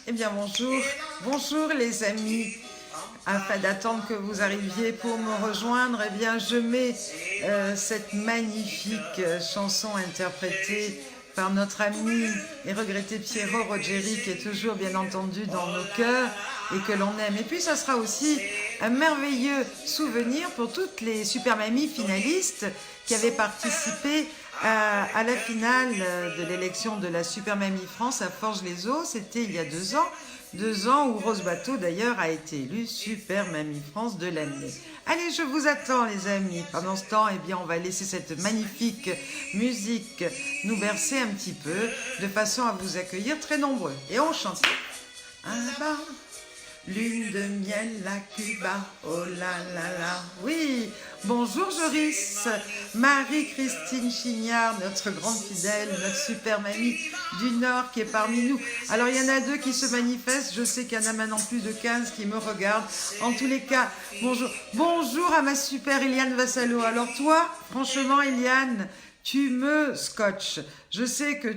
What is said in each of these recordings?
Eh bien bonjour, bonjour les amis. Afin d'attendre que vous arriviez pour me rejoindre, eh bien je mets cette magnifique chanson interprétée par notre ami et regretté Piero Ruggeri, qui est toujours bien entendu dans nos cœurs et que l'on aime. Et puis ça sera aussi un merveilleux souvenir pour toutes les Super Mamies finalistes qui avaient participé à la finale de l'élection de la Super Mamie France à Forges-les-Eaux. C'était il y a 2 ans. 2 ans où Rose Bateau d'ailleurs a été élue Super Mamie France de l'année. Allez, je vous attends les amis. Pendant ce temps, eh bien, on va laisser cette magnifique musique nous bercer un petit peu de façon à vous accueillir très nombreux. Et on chante. Un bar, lune de miel à Cuba, oh là là là. Oui, bonjour Joris, Marie-Christine Chignard, notre grande fidèle, notre super mamie du Nord qui est parmi nous. Alors il y en a 2 qui se manifestent, je sais qu'il y en a maintenant plus de 15 qui me regardent. En tous les cas, bonjour. Bonjour à ma super Eliane Vassalo. Alors toi, franchement Eliane, tu me scotches. Je sais que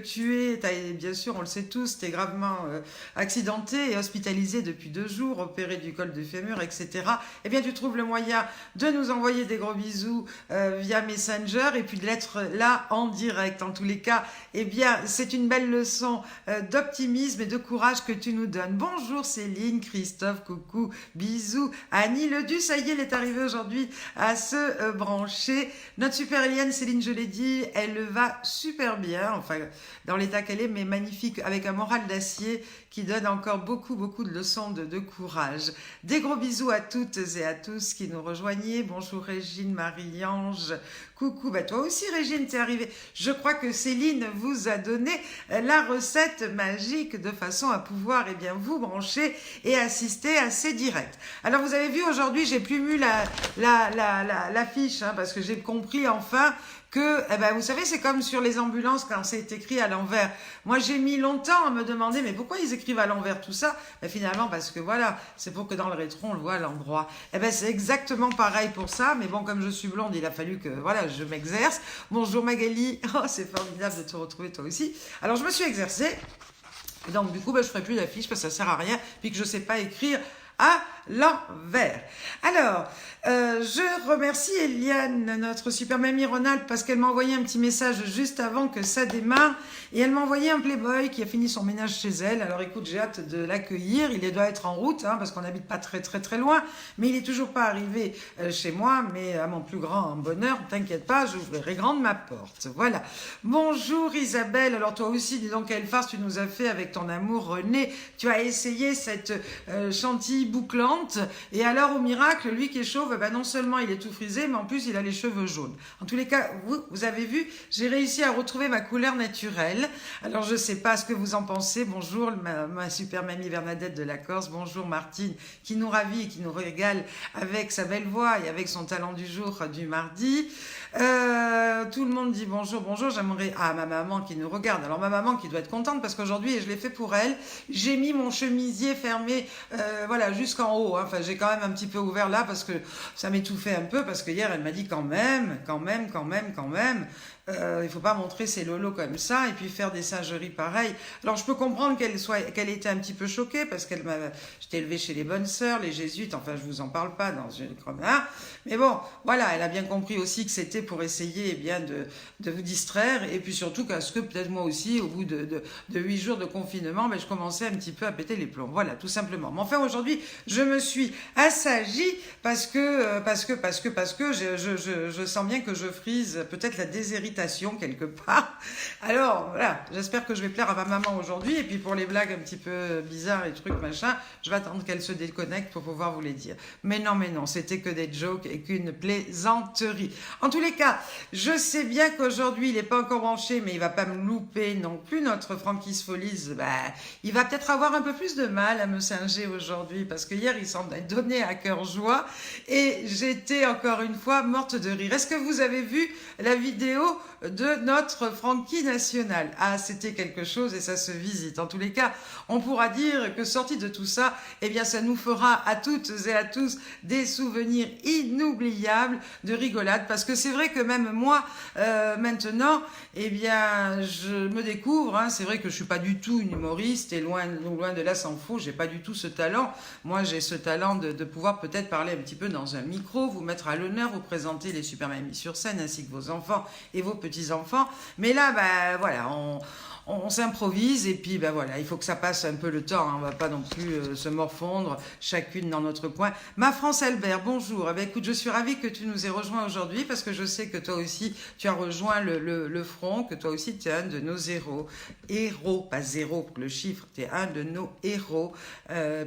bien sûr, on le sait tous, tu es gravement accidenté et hospitalisé depuis 2 jours, opéré du col du fémur, etc. Eh bien, tu trouves le moyen de nous envoyer des gros bisous via Messenger et puis de l'être là en direct. En tous les cas, eh bien, c'est une belle leçon d'optimisme et de courage que tu nous donnes. Bonjour Céline, Christophe, coucou, bisous. Annie Ledu, ça y est, elle est arrivée aujourd'hui à se brancher. Notre super Eliane, Céline, je l'ai dit, elle va super bien. Enfin, dans l'état qu'elle est, mais magnifique, avec un moral d'acier qui donne encore beaucoup de leçons de courage. Des gros bisous à toutes et à tous qui nous rejoignez. Bonjour Régine, Marie-Ange, coucou, bah toi aussi Régine, t'es arrivée. Je crois que Céline vous a donné la recette magique de façon à pouvoir vous brancher et assister à ces directs. Alors vous avez vu aujourd'hui, j'ai plus mis l'affiche parce que j'ai compris enfin que, vous savez, c'est comme sur les ambulances quand c'est écrit à l'envers. Moi, j'ai mis longtemps à me demander, mais pourquoi ils écrivent à l'envers tout ça? Finalement, parce que voilà, c'est pour que dans le rétro, on le voit à l'endroit. C'est exactement pareil pour ça, mais bon, comme je suis blonde, il a fallu que, voilà, je m'exerce. Bonjour Magali, oh, c'est formidable de te retrouver toi aussi. Alors, je me suis exercée, et donc du coup, je ferai plus d'affiches parce que ça sert à rien, puis que je sais pas écrire à l'envers. Alors, je remercie Eliane, notre super mamie Ronald, parce qu'elle m'a envoyé un petit message juste avant que ça démarre, et elle m'a envoyé un Playboy qui a fini son ménage chez elle. Alors écoute, j'ai hâte de l'accueillir, il doit être en route, parce qu'on n'habite pas très loin, mais il est toujours pas arrivé chez moi, mais à mon plus grand bonheur, t'inquiète pas, j'ouvrirai grande ma porte. Voilà. Bonjour Isabelle, alors toi aussi, dis donc quelle farce tu nous as fait avec ton amour René, tu as essayé cette chantilly bouclante, et alors au miracle, lui qui est chauve, non seulement il est tout frisé, mais en plus il a les cheveux jaunes. En tous les cas, vous avez vu, j'ai réussi à retrouver ma couleur naturelle. Alors je sais pas ce que vous en pensez. Bonjour ma super mamie Bernadette de la Corse, bonjour Martine qui nous ravit et qui nous régale avec sa belle voix et avec son talent du jour du mardi. Tout le monde dit bonjour, j'aimerais... Ah, ma maman qui nous regarde. Alors ma maman qui doit être contente parce qu'aujourd'hui, et je l'ai fait pour elle, j'ai mis mon chemisier fermé voilà, jusqu'en haut. Enfin, j'ai quand même un petit peu ouvert là parce que ça m'étouffait un peu, parce que hier, elle m'a dit quand même, il faut pas montrer ses lolos comme ça et puis faire des singeries pareilles. Alors je peux comprendre qu'elle était un petit peu choquée parce j'étais élevée chez les bonnes sœurs, les jésuites, enfin je vous en parle pas dans une chromate. Mais bon, voilà, elle a bien compris aussi que c'était pour essayer de vous distraire, et puis surtout qu'à ce que peut-être moi aussi, au bout de 8 jours de confinement, je commençais un petit peu à péter les plombs. Voilà, tout simplement. Mais enfin aujourd'hui, je me suis assagie parce que je sens bien que je frise peut-être la déshéritabilité quelque part. Alors voilà, j'espère que je vais plaire à ma maman aujourd'hui, et puis pour les blagues un petit peu bizarres et trucs machin, je vais attendre qu'elle se déconnecte pour pouvoir vous les dire. Mais non, c'était que des jokes et qu'une plaisanterie. En tous les cas, je sais bien qu'aujourd'hui il n'est pas encore branché, mais il va pas me louper non plus, notre Franquis Folies. Il va peut-être avoir un peu plus de mal à me singer aujourd'hui, parce que hier il s'en est donné à cœur joie et j'étais encore une fois morte de rire. Est-ce que vous avez vu la vidéo de notre Frankie national? Ah, c'était quelque chose, et ça se visite. En tous les cas, on pourra dire que sorti de tout ça, ça nous fera à toutes et à tous des souvenirs inoubliables de rigolade, parce que c'est vrai que même moi, maintenant, eh bien, je me découvre. Hein, c'est vrai que je suis pas du tout une humoriste et loin de là s'en faut. J'ai pas du tout ce talent. Moi, j'ai ce talent de pouvoir peut-être parler un petit peu dans un micro, vous mettre à l'honneur, vous présenter les Super Mamies sur scène, ainsi que vos enfants et vos petits-enfants. Mais là, bah voilà, on s'improvise et puis ben voilà, il faut que ça passe un peu le temps, hein, on va pas non plus se morfondre chacune dans notre coin. Ma France Albert, bonjour. Eh bien, écoute, je suis ravie que tu nous aies rejoints aujourd'hui parce que je sais que toi aussi tu as rejoint le front, que toi aussi tu es un de nos héros, pas zéro le chiffre, tu es un de nos héros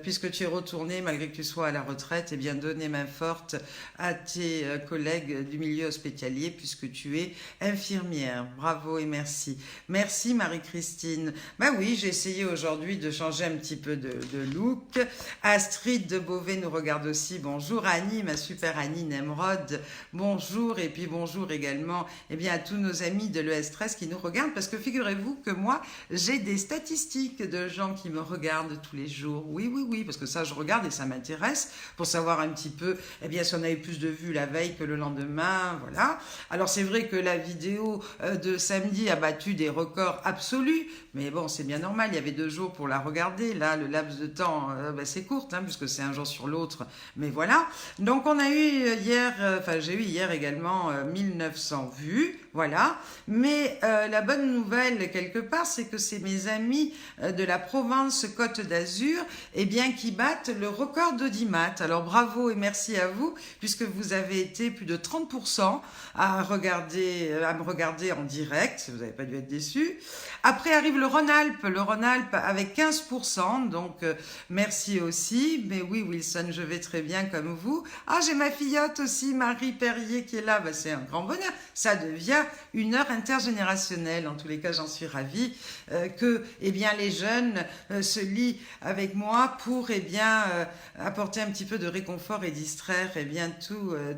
puisque tu es retourné malgré que tu sois à la retraite et bien donner main forte à tes collègues du milieu hospitalier puisque tu es infirmière. Bravo et merci. Merci Marie-Christine. Ben oui, j'ai essayé aujourd'hui de changer un petit peu de look. Astrid de Beauvais nous regarde aussi. Bonjour Annie, ma super Annie Nemrod. Bonjour et puis bonjour également eh bien, à tous nos amis de l'ES13 qui nous regardent parce que figurez-vous que moi, j'ai des statistiques de gens qui me regardent tous les jours. Oui, parce que ça, je regarde et ça m'intéresse pour savoir un petit peu eh bien, si on a eu plus de vues la veille que le lendemain. Voilà. Alors, c'est vrai que la vidéo de samedi a battu des records absolus, mais bon, c'est bien normal. Il y avait 2 jours pour la regarder. Là, le laps de temps, c'est court, hein, puisque c'est un jour sur l'autre. Mais voilà. Donc, on a eu hier, j'ai eu hier également 1900 vues. Voilà. Mais la bonne nouvelle, quelque part, c'est que c'est mes amis de la Provence Côte d'Azur eh bien, qui battent le record d'audimat. Alors, bravo et merci à vous, puisque vous avez été plus de 30% à me regarder en direct. Vous n'avez pas dû être déçus. Après arrive le Rhône-Alpes avec 15%. Donc, merci aussi. Mais oui, Wilson, je vais très bien comme vous. Ah, j'ai ma filleotte aussi, Marie Perrier, qui est là. C'est un grand bonheur. Ça devient une heure intergénérationnelle. En tous les cas, j'en suis ravie que eh bien, les jeunes se lient avec moi pour eh bien, apporter un petit peu de réconfort et distraire eh bien,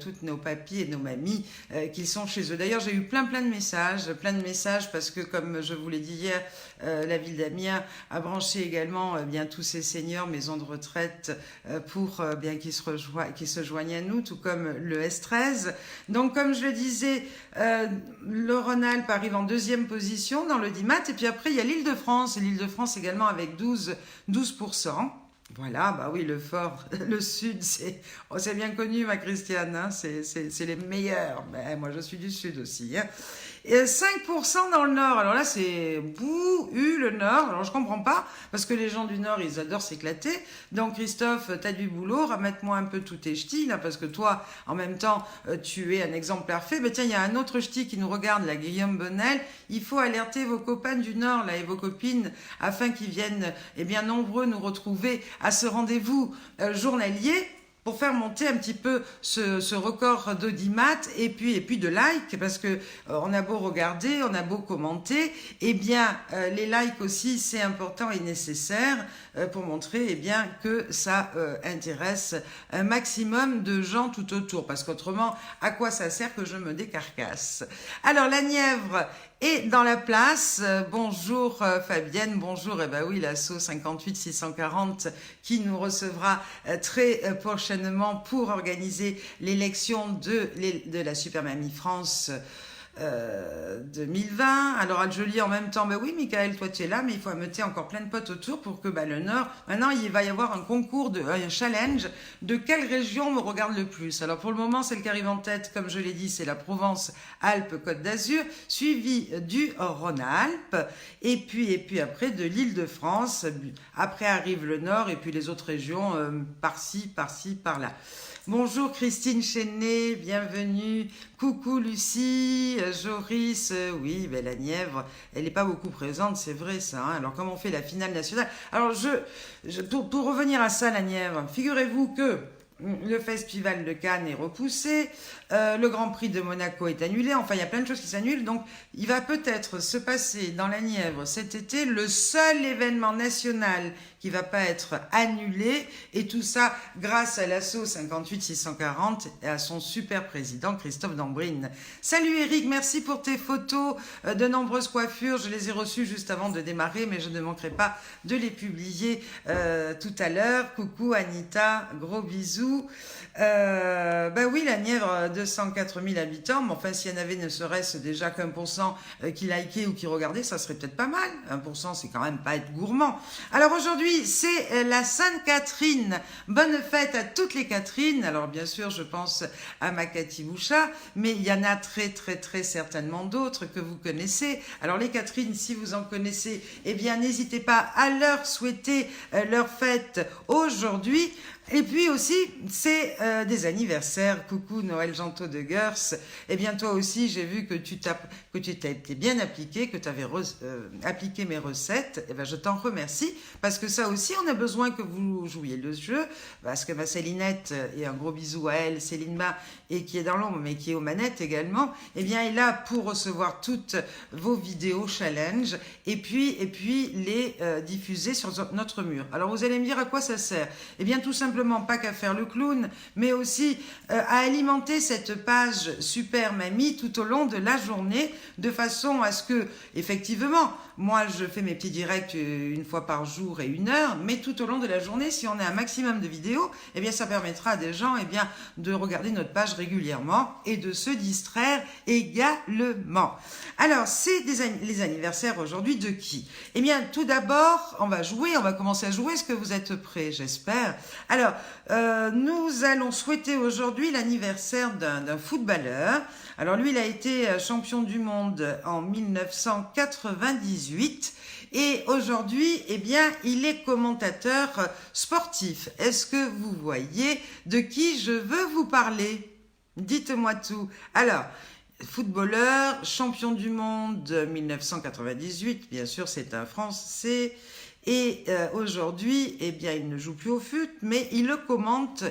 toutes nos papis et nos mamies qui sont chez eux. D'ailleurs, j'ai eu plein de messages parce que, comme je vous l'ai dit hier, la ville d'Amiens a branché également bien tous ces seniors, maisons de retraite, pour bien qu'ils se joignent à nous, tout comme le S13. Donc, comme je le disais, le Rhône-Alpes arrive en 2e position dans l'audimat, et puis après, il y a l'Île-de-France, et l'Île-de-France également avec 12%. Voilà, bah oui, le fort, le sud, c'est bien connu, ma Christiane, hein, c'est les meilleurs. Ben, moi, je suis du sud aussi. Hein. Et 5% dans le nord. Alors là, c'est le nord. Alors je comprends pas, parce que les gens du nord, ils adorent s'éclater. Donc Christophe, t'as du boulot, ramène-moi un peu tous tes ch'tis, là, parce que toi, en même temps, tu es un exemple parfait. Mais tiens, il y a un autre ch'ti qui nous regarde, la Guillaume Bonnel. Il faut alerter vos copains du nord, là, et vos copines, afin qu'ils viennent, eh bien, nombreux nous retrouver à ce rendez-vous journalier, pour faire monter un petit peu ce record d'audimat et puis de likes, parce que on a beau regarder, on a beau commenter, eh bien les likes aussi c'est important et nécessaire pour montrer eh bien que ça intéresse un maximum de gens tout autour, parce qu'autrement à quoi ça sert que je me décarcasse. Alors la Nièvre est dans la place. Bonjour Fabienne, bonjour, eh ben oui, l'assaut 58 640 qui nous recevra très prochainement pour organiser l'élection de la Super Mamie France 2020. Alors Adjolie en même temps, ben oui Michael, toi tu es là, mais il faut amener encore plein de potes autour pour que le Nord, maintenant il va y avoir un concours, un challenge de quelle région me regarde le plus. Alors pour le moment, celle qui arrive en tête, comme je l'ai dit, c'est la Provence-Alpes-Côte d'Azur, suivi du Rhône-Alpes, et puis après de l'Île-de-France. Après arrive le Nord et puis les autres régions par-ci, par-là. Bonjour Christine Chenet, bienvenue. Coucou Lucie, Joris, oui, la Nièvre, elle n'est pas beaucoup présente, c'est vrai ça. Hein. Alors comment on fait la finale nationale? Alors pour revenir à ça, la Nièvre, figurez-vous que le festival de Cannes est repoussé, le Grand Prix de Monaco est annulé, enfin il y a plein de choses qui s'annulent, donc il va peut-être se passer dans la Nièvre cet été le seul événement national qui va pas être annulé, et tout ça grâce à l'assaut 58 640 et à son super président Christophe Dambrine. Salut Eric, merci pour tes photos de nombreuses coiffures, je les ai reçues juste avant de démarrer, mais je ne manquerai pas de les publier tout à l'heure. Coucou Anita, gros bisous. Oui, la Nièvre 204 000 habitants, mais enfin, s'il y en avait ne serait-ce déjà qu'1% qui likaient ou qui regardaient, ça serait peut-être pas mal. 1%, c'est quand même pas être gourmand. Alors aujourd'hui, c'est la Sainte Catherine. Bonne fête à toutes les Catherines. Alors bien sûr, je pense à ma Cathy Bouchat, mais il y en a très certainement d'autres que vous connaissez. Alors les Catherines, si vous en connaissez, eh bien n'hésitez pas à leur souhaiter leur fête aujourd'hui. Et puis aussi, c'est des anniversaires. Coucou Noël Gentot de Gers. Eh bien toi aussi, j'ai vu que tu t'es été bien appliqué, que tu avais appliqué mes recettes. Eh bien je t'en remercie, parce que ça aussi, on a besoin que vous jouiez le jeu, parce que ma Célinette, et un gros bisou à elle, Céline Ma, et qui est dans l'ombre, mais qui est aux manettes également, eh bien est là pour recevoir toutes vos vidéos challenge, et puis les diffuser sur notre mur. Alors vous allez me dire à quoi ça sert? Eh bien tout simplement, pas qu'à faire le clown, mais aussi à alimenter cette page Super Mamie tout au long de la journée, de façon à ce que, effectivement, moi je fais mes petits directs une fois par jour et 1 heure, mais tout au long de la journée, si on a un maximum de vidéos, eh bien ça permettra à des gens de regarder notre page régulièrement et de se distraire également. Alors, c'est les anniversaires aujourd'hui de qui? Eh bien, tout d'abord, on va commencer à jouer. Est-ce que vous êtes prêts? J'espère. Alors, nous allons souhaiter aujourd'hui l'anniversaire d'un footballeur. Alors lui, il a été champion du monde en 1998 et aujourd'hui, eh bien, il est commentateur sportif. Est-ce que vous voyez de qui je veux vous parler? Dites-moi tout. Alors, footballeur, champion du monde 1998, bien sûr, c'est un Français. Et aujourd'hui, eh bien, il ne joue plus au foot, mais il le commente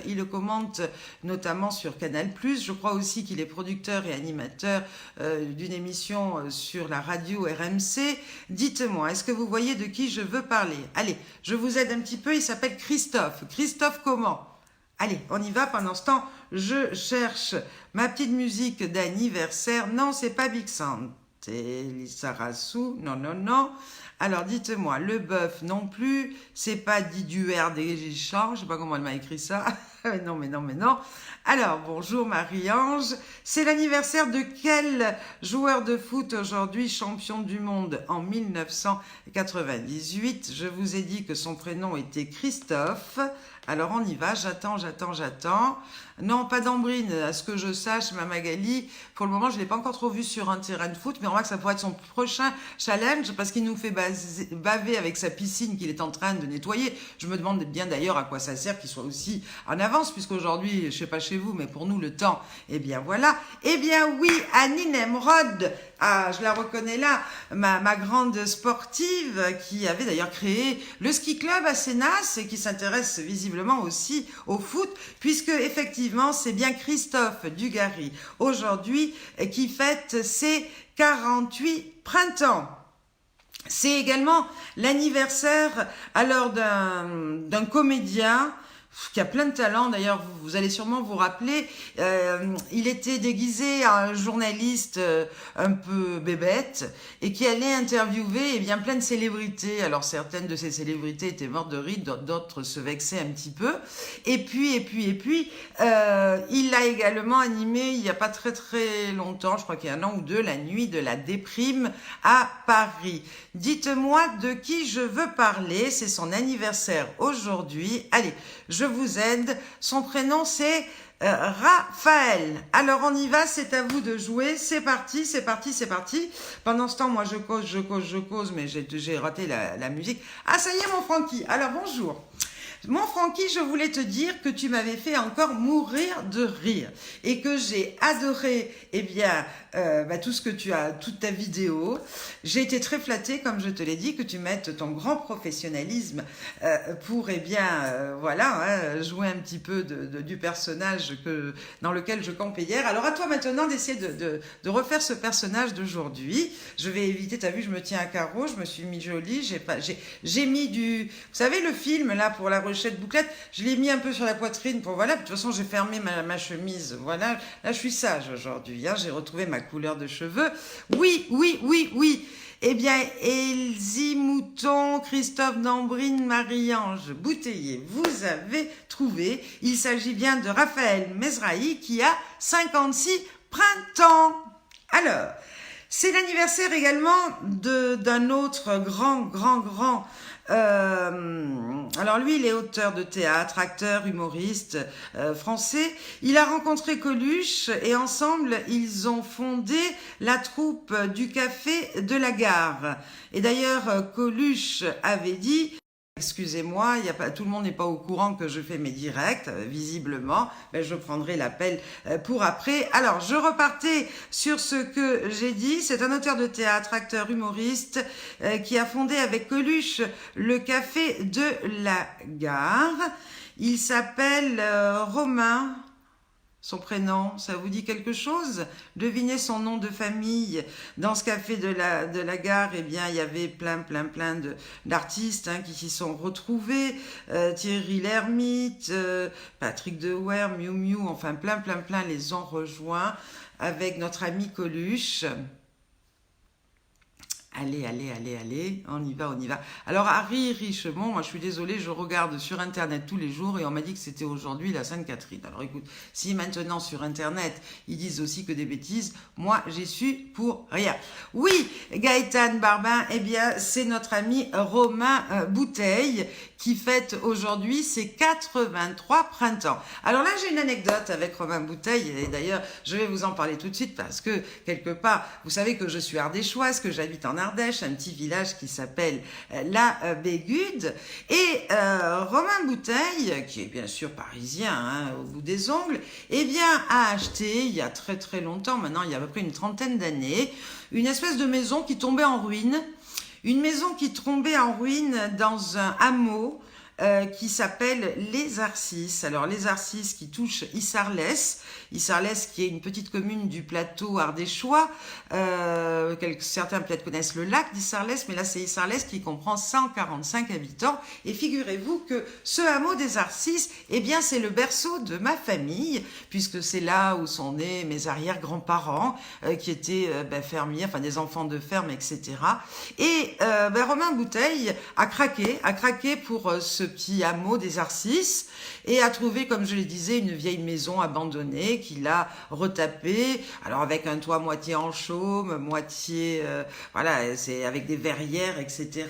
notamment sur Canal+. Je crois aussi qu'il est producteur et animateur d'une émission sur la radio RMC. Dites-moi, est-ce que vous voyez de qui je veux parler? Allez, je vous aide un petit peu, il s'appelle Christophe. Christophe comment? Allez, on y va. Pendant ce temps, je cherche ma petite musique d'anniversaire. Non, c'est pas Big Sound. C'est Lisa Rassou. Non. Alors, dites-moi, Le Bœuf non plus. C'est pas Diduer des Gichans. Je sais pas comment elle m'a écrit ça. mais non. Alors, bonjour Marie-Ange. C'est l'anniversaire de quel joueur de foot aujourd'hui, champion du monde en 1998? Je vous ai dit que son prénom était Christophe. Alors on y va, j'attends. Non, pas d'Ambrine, à ce que je sache, ma Magali. Pour le moment, je ne l'ai pas encore trop vu sur un terrain de foot, mais on voit que ça pourrait être son prochain challenge parce qu'il nous fait baver avec sa piscine qu'il est en train de nettoyer. Je me demande bien d'ailleurs à quoi ça sert qu'il soit aussi en avance, puisqu'aujourd'hui, je ne sais pas chez vous, mais pour nous, le temps, eh bien voilà. Eh bien oui, Annie Nemrod, je la reconnais là, ma grande sportive qui avait d'ailleurs créé le ski club à Sénas et qui s'intéresse visiblement aussi au foot, puisque effectivement c'est bien Christophe Dugarry aujourd'hui qui fête ses 48 printemps. C'est également l'anniversaire alors d'un comédien qui a plein de talent. D'ailleurs, vous allez sûrement vous rappeler, il était déguisé en journaliste un peu bébête et qui allait interviewer bien plein de célébrités. Alors, certaines de ces célébrités étaient mortes de rire, d'autres se vexaient un petit peu. Et puis, il a également animé, il n'y a pas très longtemps, je crois qu'il y a 1 an ou 2, la nuit de la déprime à Paris. Dites-moi de qui je veux parler, c'est son anniversaire aujourd'hui. Allez, je vous aide. Son prénom c'est Raphaël. Alors on y va, c'est à vous de jouer. C'est parti. Pendant ce temps, moi je cause, mais j'ai raté la musique. Ah ça y est mon Francky. Alors bonjour. Mon Francky, je voulais te dire que tu m'avais fait encore mourir de rire et que j'ai adoré tout ce que tu as, toute ta vidéo. J'ai été très flattée, comme je te l'ai dit, que tu mettes ton grand professionnalisme pour jouer un petit peu du personnage dans lequel je campais hier. Alors à toi maintenant d'essayer de refaire ce personnage d'aujourd'hui. Je vais éviter, t'as vu, je me tiens à carreau, je me suis mis jolie, j'ai mis du... Vous savez le film là pour la brochette bouclette. Je l'ai mis un peu sur la poitrine pour, voilà, de toute façon, j'ai fermé ma chemise. Voilà, là, je suis sage aujourd'hui. Hein, j'ai retrouvé ma couleur de cheveux. Oui, oui, oui, oui. Eh bien, Elsie Mouton, Christophe Dambrine, Marie-Ange Bouteiller, vous avez trouvé. Il s'agit bien de Raphaël Mesrahi qui a 56 printemps. Alors, c'est l'anniversaire également d'un autre grand alors lui, il est auteur de théâtre, acteur, humoriste français. Il a rencontré Coluche et ensemble, ils ont fondé la troupe du Café de la Gare. Et d'ailleurs, Coluche avait dit... Excusez-moi, tout le monde n'est pas au courant que je fais mes directs, visiblement, mais je prendrai l'appel pour après. Alors, je repartais sur ce que j'ai dit. C'est un auteur de théâtre, acteur, humoriste, qui a fondé avec Coluche le Café de la Gare. Il s'appelle Romain. Son prénom, ça vous dit quelque chose? Devinez son nom de famille. Dans ce café de la gare, eh bien, il y avait plein d'artistes qui s'y sont retrouvés. Thierry Lhermitte, Patrick Dewaere, Miu Miu, enfin plein les ont rejoints avec notre ami Coluche. Allez, on y va. Alors, Harry Richemont, moi je suis désolée, je regarde sur Internet tous les jours et on m'a dit que c'était aujourd'hui la Sainte-Catherine. Alors écoute, si maintenant sur Internet, ils disent aussi que des bêtises, moi j'y suis pour rien. Oui, Gaëtan Barbin, eh bien c'est notre ami Romain Bouteille qui fête aujourd'hui ses 83 printemps. Alors là, j'ai une anecdote avec Romain Bouteille et d'ailleurs, je vais vous en parler tout de suite parce que quelque part, vous savez que je suis ardéchoise, que j'habite en Ardèche, un petit village qui s'appelle la Bégude. Et Romain Bouteille, qui est bien sûr parisien, au bout des ongles, eh bien, a acheté, il y a très longtemps, maintenant il y a à peu près une trentaine d'années, une espèce de maison qui tombait en ruine. Une maison qui tombait en ruine dans un hameau qui s'appelle Les Arcis. Alors les Arcis qui touchent Issarlès qui est une petite commune du plateau ardéchois. Certains peut-être connaissent le lac d'Issarlès, mais là c'est Issarlès qui comprend 145 habitants. Et figurez-vous que ce hameau des Arcis, eh bien c'est le berceau de ma famille, puisque c'est là où sont nés mes arrière-grands-parents, qui étaient fermiers, enfin des enfants de ferme, etc. Et Romain Bouteille a craqué pour ce petit hameau des Arcis et a trouvé, comme je le disais, une vieille maison abandonnée qu'il a retapée, alors avec un toit moitié en chaume, moitié, voilà, c'est avec des verrières, etc.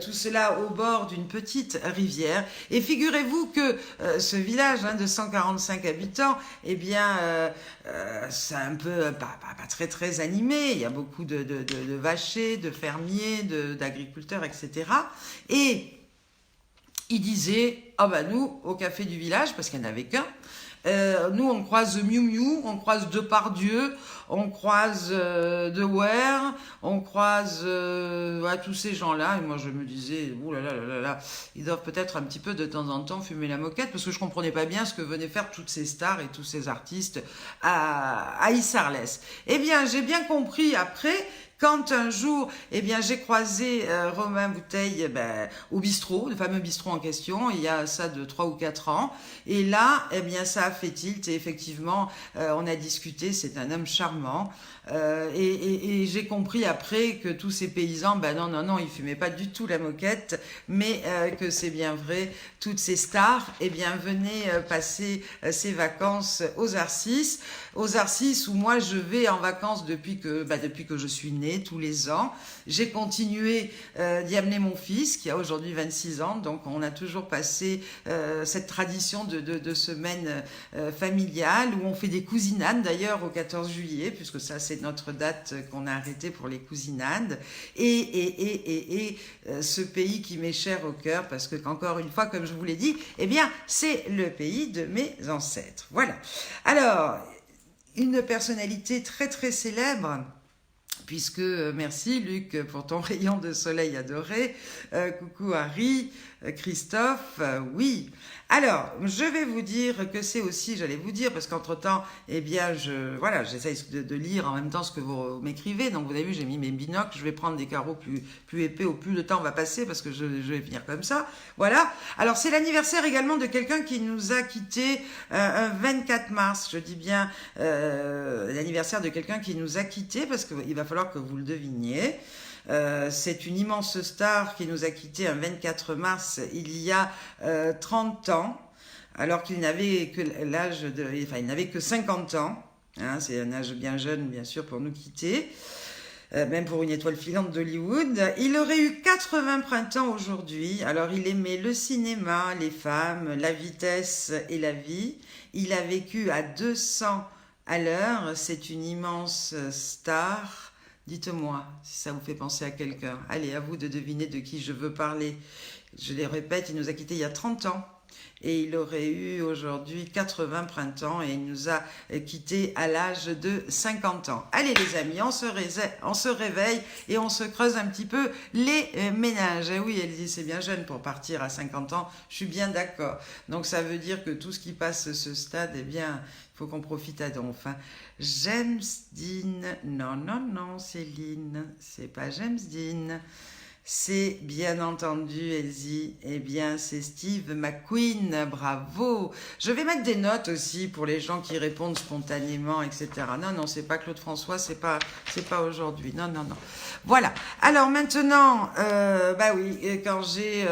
Tout cela au bord d'une petite rivière. Et figurez-vous que ce village de 145 habitants, eh bien, c'est un peu pas très animé. Il y a beaucoup de vachers, de fermiers, d'agriculteurs, etc. Et il disait, nous, au café du village, parce qu'il n'y en avait qu'un, nous, on croise Miu Miu, on croise Depardieu, on croise Dewaere, on croise tous ces gens-là. Et moi, je me disais, ils doivent peut-être un petit peu de temps en temps fumer la moquette, parce que je comprenais pas bien ce que venaient faire toutes ces stars et tous ces artistes à Issarlès. Eh bien, j'ai bien compris après, quand un jour, eh bien, j'ai croisé Romain Bouteille au bistrot, le fameux bistrot en question, il y a ça de 3 ou 4 ans. Et là, eh bien, ça a fait tilt. Et effectivement, on a discuté, c'est un homme charmant. Et j'ai compris après que tous ces paysans, non, ils fumaient pas du tout la moquette, mais que c'est bien vrai, toutes ces stars, eh bien, venaient passer ces vacances aux Arcis où moi je vais en vacances depuis que je suis née, tous les ans. J'ai continué d'y amener mon fils qui a aujourd'hui 26 ans, donc on a toujours passé cette tradition de semaine familiale où on fait des cousinades d'ailleurs au 14 juillet, puisque ça c'est notre date qu'on a arrêtée pour les cousinades. Et ce pays qui m'est cher au cœur, parce que encore une fois, comme je vous l'ai dit, eh bien c'est le pays de mes ancêtres. Voilà. Alors, une personnalité très célèbre, puisque, merci Luc pour ton rayon de soleil adoré, coucou Harry, Christophe, oui. Alors, je vais vous dire que c'est aussi, j'allais vous dire, parce qu'entre-temps, eh bien, voilà, j'essaye de lire en même temps ce que vous m'écrivez. Donc, vous avez vu, j'ai mis mes binocles. Je vais prendre des carreaux plus épais au plus le temps va passer, parce que je vais finir comme ça. Voilà. Alors, c'est l'anniversaire également de quelqu'un qui nous a quittés un 24 mars. Je dis bien l'anniversaire de quelqu'un qui nous a quittés, parce qu'il va falloir que vous le deviniez. C'est une immense star qui nous a quittés un 24 mars il y a 30 ans, alors qu'il n'avait que il n'avait que 50 ans. Hein, c'est un âge bien jeune, bien sûr, pour nous quitter. Même pour une étoile filante d'Hollywood. Il aurait eu 80 printemps aujourd'hui. Alors, il aimait le cinéma, les femmes, la vitesse et la vie. Il a vécu à 200 à l'heure. C'est une immense star. Dites-moi si ça vous fait penser à quelqu'un. Allez, à vous de deviner de qui je veux parler. Je les répète, il nous a quittés il y a 30 ans. Et il aurait eu aujourd'hui 80 printemps et il nous a quittés à l'âge de 50 ans. Allez les amis, on se réveille et on se creuse un petit peu les ménages. Et oui, elle dit c'est bien jeune pour partir à 50 ans, je suis bien d'accord. Donc ça veut dire que tout ce qui passe ce stade, eh bien, il faut qu'on profite à donf. Hein. James Dean, non, Céline, c'est pas James Dean. C'est bien entendu, Elsie, eh bien c'est Steve McQueen, bravo. Je vais mettre des notes aussi pour les gens qui répondent spontanément, etc. Non, c'est pas Claude François, c'est pas aujourd'hui, non. Voilà, alors maintenant, bah oui, quand j'ai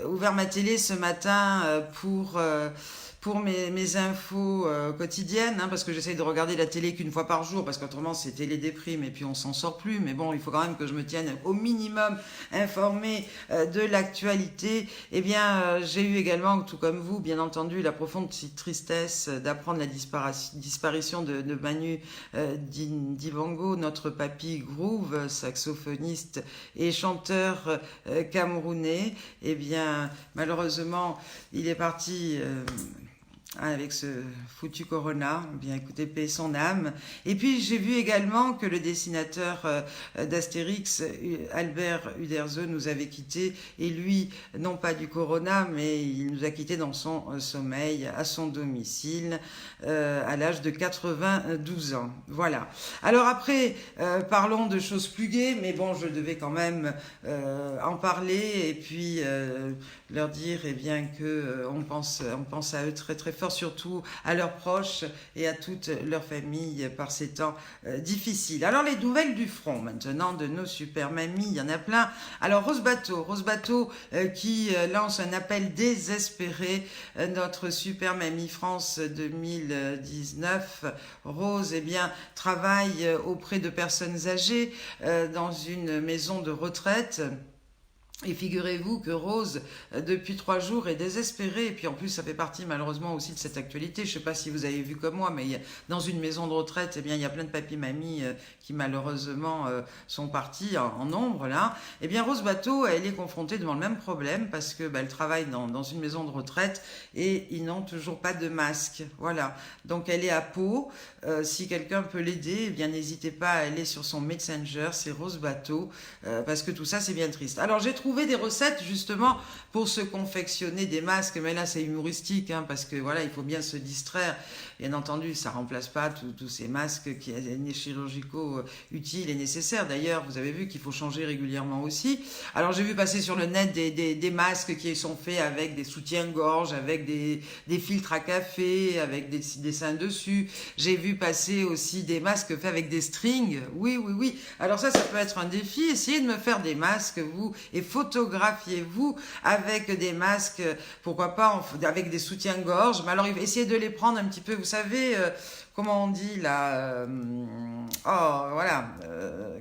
ouvert ma télé ce matin pour mes infos quotidiennes, hein, parce que j'essaye de regarder la télé qu'une fois par jour, parce qu'autrement c'est télédéprime et puis on s'en sort plus, mais bon, il faut quand même que je me tienne au minimum informée de l'actualité. Eh bien, j'ai eu également, tout comme vous, bien entendu, la profonde tristesse d'apprendre la disparition de Manu Dibango, notre papy Groove, saxophoniste et chanteur camerounais. Eh bien, malheureusement, il est parti... avec ce foutu corona, bien écoutez, paix son âme. Et puis j'ai vu également que le dessinateur d'Astérix, Albert Uderzo, nous avait quittés, et lui, non pas du corona, mais il nous a quittés dans son sommeil, à son domicile, à l'âge de 92 ans. Voilà. Alors après, parlons de choses plus gaies, mais bon, je devais quand même en parler, et puis leur dire eh bien, que on pense à eux très très fort, surtout à leurs proches et à toute leur famille par ces temps difficiles. Alors les nouvelles du front maintenant de nos super mamies, il y en a plein. Alors Rose Bateau qui lance un appel désespéré, notre super mamie France 2019. Rose, eh bien, travaille auprès de personnes âgées dans une maison de retraite. Et figurez-vous que Rose, depuis 3 jours, est désespérée. Et puis en plus, ça fait partie malheureusement aussi de cette actualité. Je ne sais pas si vous avez vu comme moi, mais dans une maison de retraite, eh bien, il y a plein de papis-mamies qui malheureusement sont partis en nombre là. Eh bien, Rose Bateau, elle est confrontée devant le même problème parce que elle travaille dans une maison de retraite et ils n'ont toujours pas de masque. Voilà. Donc elle est à Pau. Si quelqu'un peut l'aider, eh bien n'hésitez pas à aller sur son Messenger, c'est Rose Bateau, parce que tout ça c'est bien triste. Alors j'ai trouvé des recettes justement pour se confectionner des masques, mais là c'est humoristique, hein, parce que voilà, il faut bien se distraire. Bien entendu, ça remplace pas tous ces masques qui sont chirurgicaux utiles et nécessaires. D'ailleurs, vous avez vu qu'il faut changer régulièrement aussi. Alors j'ai vu passer sur le net des masques qui sont faits avec des soutiens-gorge, avec des filtres à café, avec des dessins dessus. J'ai vu passer aussi des masques faits avec des strings. Oui. Alors ça peut être un défi. Essayez de me faire des masques, vous, et photographiez-vous avec des masques, pourquoi pas avec des soutiens-gorge. Mais alors essayez de les prendre un petit peu, vous savez, comment on dit là,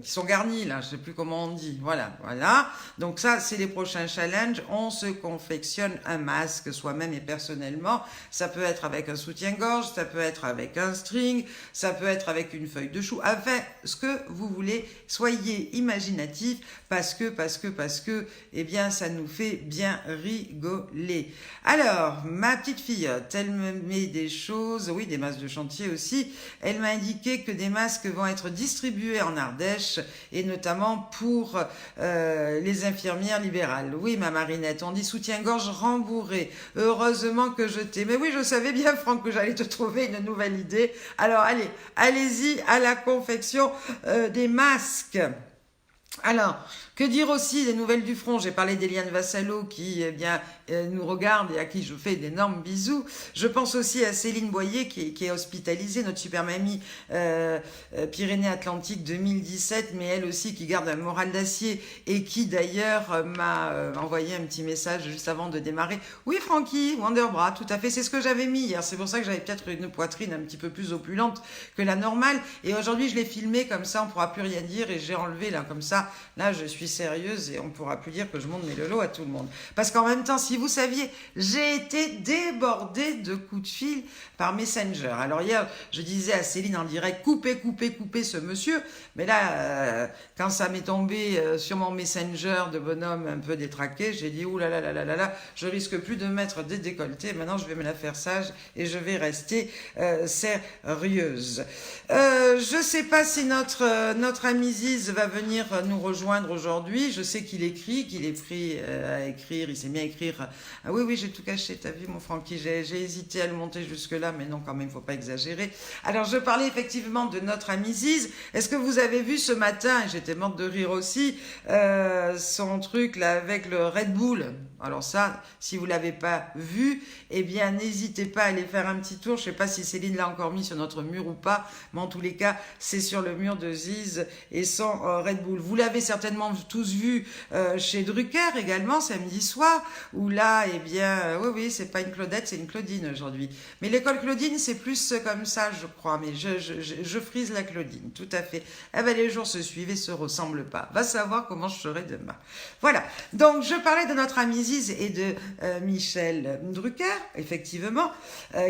qui sont garnis là, je sais plus comment on dit, voilà. Donc ça, c'est les prochains challenges. On se confectionne un masque soi-même et personnellement. Ça peut être avec un soutien-gorge, ça peut être avec un string, ça peut être avec une feuille de chou. Enfin, ce que vous voulez, soyez imaginatifs parce que, eh bien, ça nous fait bien rigoler. Alors, ma petite filleute, elle me met des choses, oui, des masques de chantier aussi. Elle m'a indiqué que des masques vont être distribués en Ardèche crèches et notamment pour les infirmières libérales. Oui, ma Marinette, on dit soutien-gorge rembourré. Heureusement que je t'ai. Mais oui, je savais bien, Franck, que j'allais te trouver une nouvelle idée. Alors, allez, allez-y à la confection des masques. Alors, que dire aussi des nouvelles du front? J'ai parlé d'Eliane Vassalo qui nous regarde et à qui je fais d'énormes bisous. Je pense aussi à Céline Boyer qui est hospitalisée, notre super mamie Pyrénées-Atlantiques 2017, mais elle aussi qui garde un moral d'acier et qui d'ailleurs m'a envoyé un petit message juste avant de démarrer. Oui Francky, Wonderbra, tout à fait, c'est ce que j'avais mis hier. C'est pour ça que j'avais peut-être une poitrine un petit peu plus opulente que la normale. Et aujourd'hui je l'ai filmé comme ça, on ne pourra plus rien dire et j'ai enlevé là comme ça. Là je suis sérieuse et on ne pourra plus dire que je monte mes lolos à tout le monde. Parce qu'en même temps, si vous saviez, j'ai été débordée de coups de fil par Messenger. Alors hier, je disais à Céline en direct, coupez ce monsieur. Mais là, quand ça m'est tombé sur mon Messenger de bonhomme un peu détraqué, j'ai dit, oulala, je risque plus de mettre des décolletés. Maintenant, je vais me la faire sage et je vais rester sérieuse. Je sais pas si notre ami Ziz va venir nous rejoindre aujourd'hui. Je sais qu'il écrit, qu'il est pris à écrire, il sait bien écrire. Ah oui, j'ai tout caché, t'as vu mon Francky, j'ai hésité à le monter jusque-là, mais non, quand même, il ne faut pas exagérer. Alors, je parlais effectivement de notre ami Ziz. Est-ce que vous avez vu ce matin, et j'étais morte de rire aussi, son truc là avec le Red Bull? Alors ça, si vous ne l'avez pas vu, eh bien, n'hésitez pas à aller faire un petit tour. Je ne sais pas si Céline l'a encore mis sur notre mur ou pas, mais en tous les cas, c'est sur le mur de Ziz et son Red Bull. Vous l'avez certainement tous vu chez Drucker également, samedi soir, où là, eh bien, oui, c'est pas une Claudette, c'est une Claudine aujourd'hui. Mais l'école Claudine, c'est plus comme ça, je crois, mais je frise la Claudine, tout à fait. Eh ben, les jours se suivent et se ressemblent pas. Va savoir comment je serai demain. Voilà, donc je parlais de notre ami Ziz et de Michel Drucker, effectivement,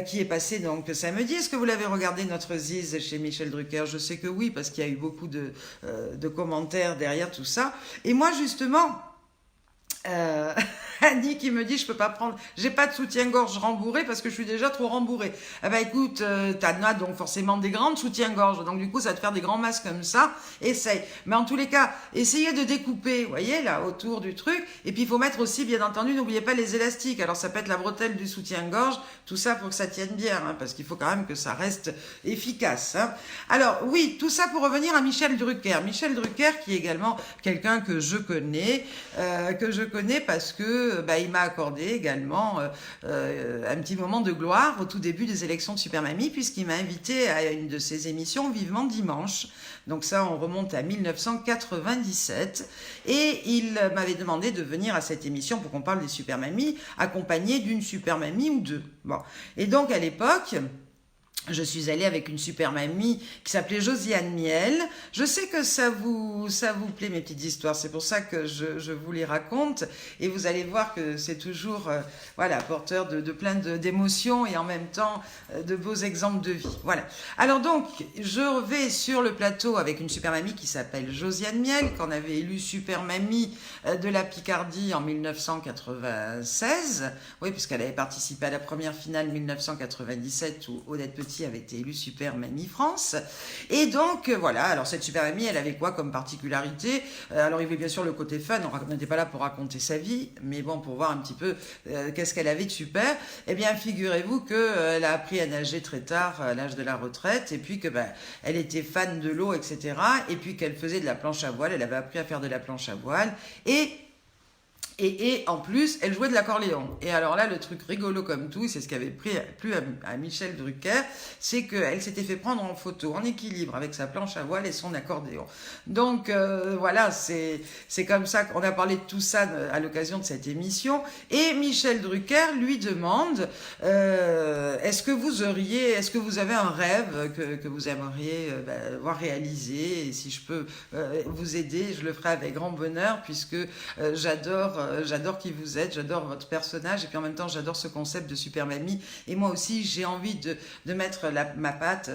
qui est passé donc samedi. Est-ce que vous l'avez regardé, notre Ziz, chez Michel Drucker? Je sais que oui, parce qu'il y a eu beaucoup de commentaires derrière tout ça. Et moi, justement... Annie qui me dit je peux pas prendre, j'ai pas de soutien-gorge rembourré parce que je suis déjà trop rembourrée. Ah bah écoute, t'en as donc forcément des grandes soutien-gorge, donc du coup ça va te faire des grands masques comme ça, essaye. Mais en tous les cas, essayez de découper, vous voyez là, autour du truc, et puis il faut mettre aussi, bien entendu, n'oubliez pas les élastiques, alors ça peut être la bretelle du soutien-gorge, tout ça pour que ça tienne bien, hein, parce qu'il faut quand même que ça reste efficace. Hein. Alors oui, tout ça pour revenir à Michel Drucker. Michel Drucker qui est également quelqu'un que je connais parce que il m'a accordé également un petit moment de gloire au tout début des élections de Super Mamie, puisqu'il m'a invité à une de ses émissions Vivement Dimanche. Donc ça, on remonte à 1997. Et il m'avait demandé de venir à cette émission pour qu'on parle des Super Mamies, accompagné d'une Super Mamie ou deux. Bon. Et donc à l'époque... je suis allée avec une super mamie qui s'appelait Josiane Miel. Je sais que ça vous plaît, mes petites histoires. C'est pour ça que je vous les raconte. Et vous allez voir que c'est toujours porteur de plein d'émotions et en même temps de beaux exemples de vie. Voilà. Alors donc, je vais sur le plateau avec une super mamie qui s'appelle Josiane Miel, qu'on avait élue super mamie de la Picardie en 1996. Oui, puisqu'elle avait participé à la première finale 1997 où Odette Petit avait été élue Super Mamie France. Et donc, voilà, alors cette Super Mamie, elle avait quoi comme particularité? Alors, il y avait bien sûr le côté fun, on n'était pas là pour raconter sa vie, mais bon, pour voir un petit peu qu'est-ce qu'elle avait de super. Eh bien, figurez-vous qu'elle a appris à nager très tard, à l'âge de la retraite, et puis que elle était fan de l'eau, etc. Et puis qu'elle faisait de la planche à voile, elle avait appris à faire de la planche à voile, et en plus, elle jouait de l'accordéon. Et alors là, le truc rigolo comme tout, c'est ce qui avait plu à Michel Drucker, c'est qu'elle s'était fait prendre en photo, en équilibre, avec sa planche à voile et son accordéon. Donc voilà, c'est comme ça qu'on a parlé de tout ça à l'occasion de cette émission. Et Michel Drucker lui demande, est-ce que vous avez un rêve que vous aimeriez voir réalisé? Et si je peux vous aider, je le ferai avec grand bonheur, puisque j'adore qui vous êtes, j'adore votre personnage et puis en même temps j'adore ce concept de Super Mamie et moi aussi j'ai envie de mettre ma patte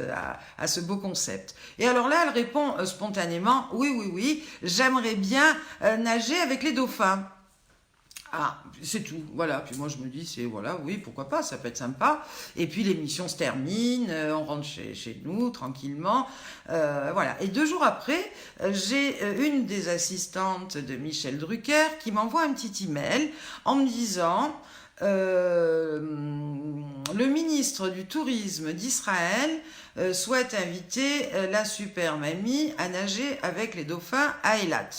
à ce beau concept. Et alors là elle répond spontanément oui, j'aimerais bien nager avec les dauphins. Ah, c'est tout, voilà. Puis moi je me dis, c'est voilà, oui, pourquoi pas, ça peut être sympa. Et puis l'émission se termine, on rentre chez nous tranquillement, voilà. Et 2 jours après, j'ai une des assistantes de Michel Drucker qui m'envoie un petit email en me disant, le ministre du Tourisme d'Israël souhaite inviter la super mamie à nager avec les dauphins à Eilat.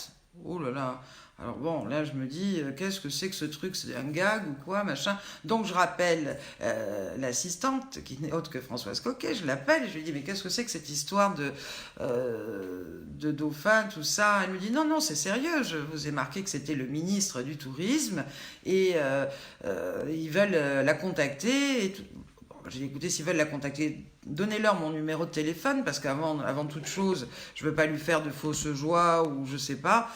Oh là là. Alors bon, là je me dis, qu'est-ce que c'est que ce truc? C'est un gag ou quoi, machin? Donc je rappelle l'assistante, qui n'est autre que Françoise Coquet, je l'appelle et je lui dis, mais qu'est-ce que c'est que cette histoire de dauphin, tout ça? Elle me dit, non, non, c'est sérieux, je vous ai marqué que c'était le ministre du Tourisme et ils veulent la contacter et tout. Bon, j'ai dit, écoutez, s'ils veulent la contacter, donnez-leur mon numéro de téléphone, parce qu'avant toute chose, je ne veux pas lui faire de fausses joies, ou je sais pas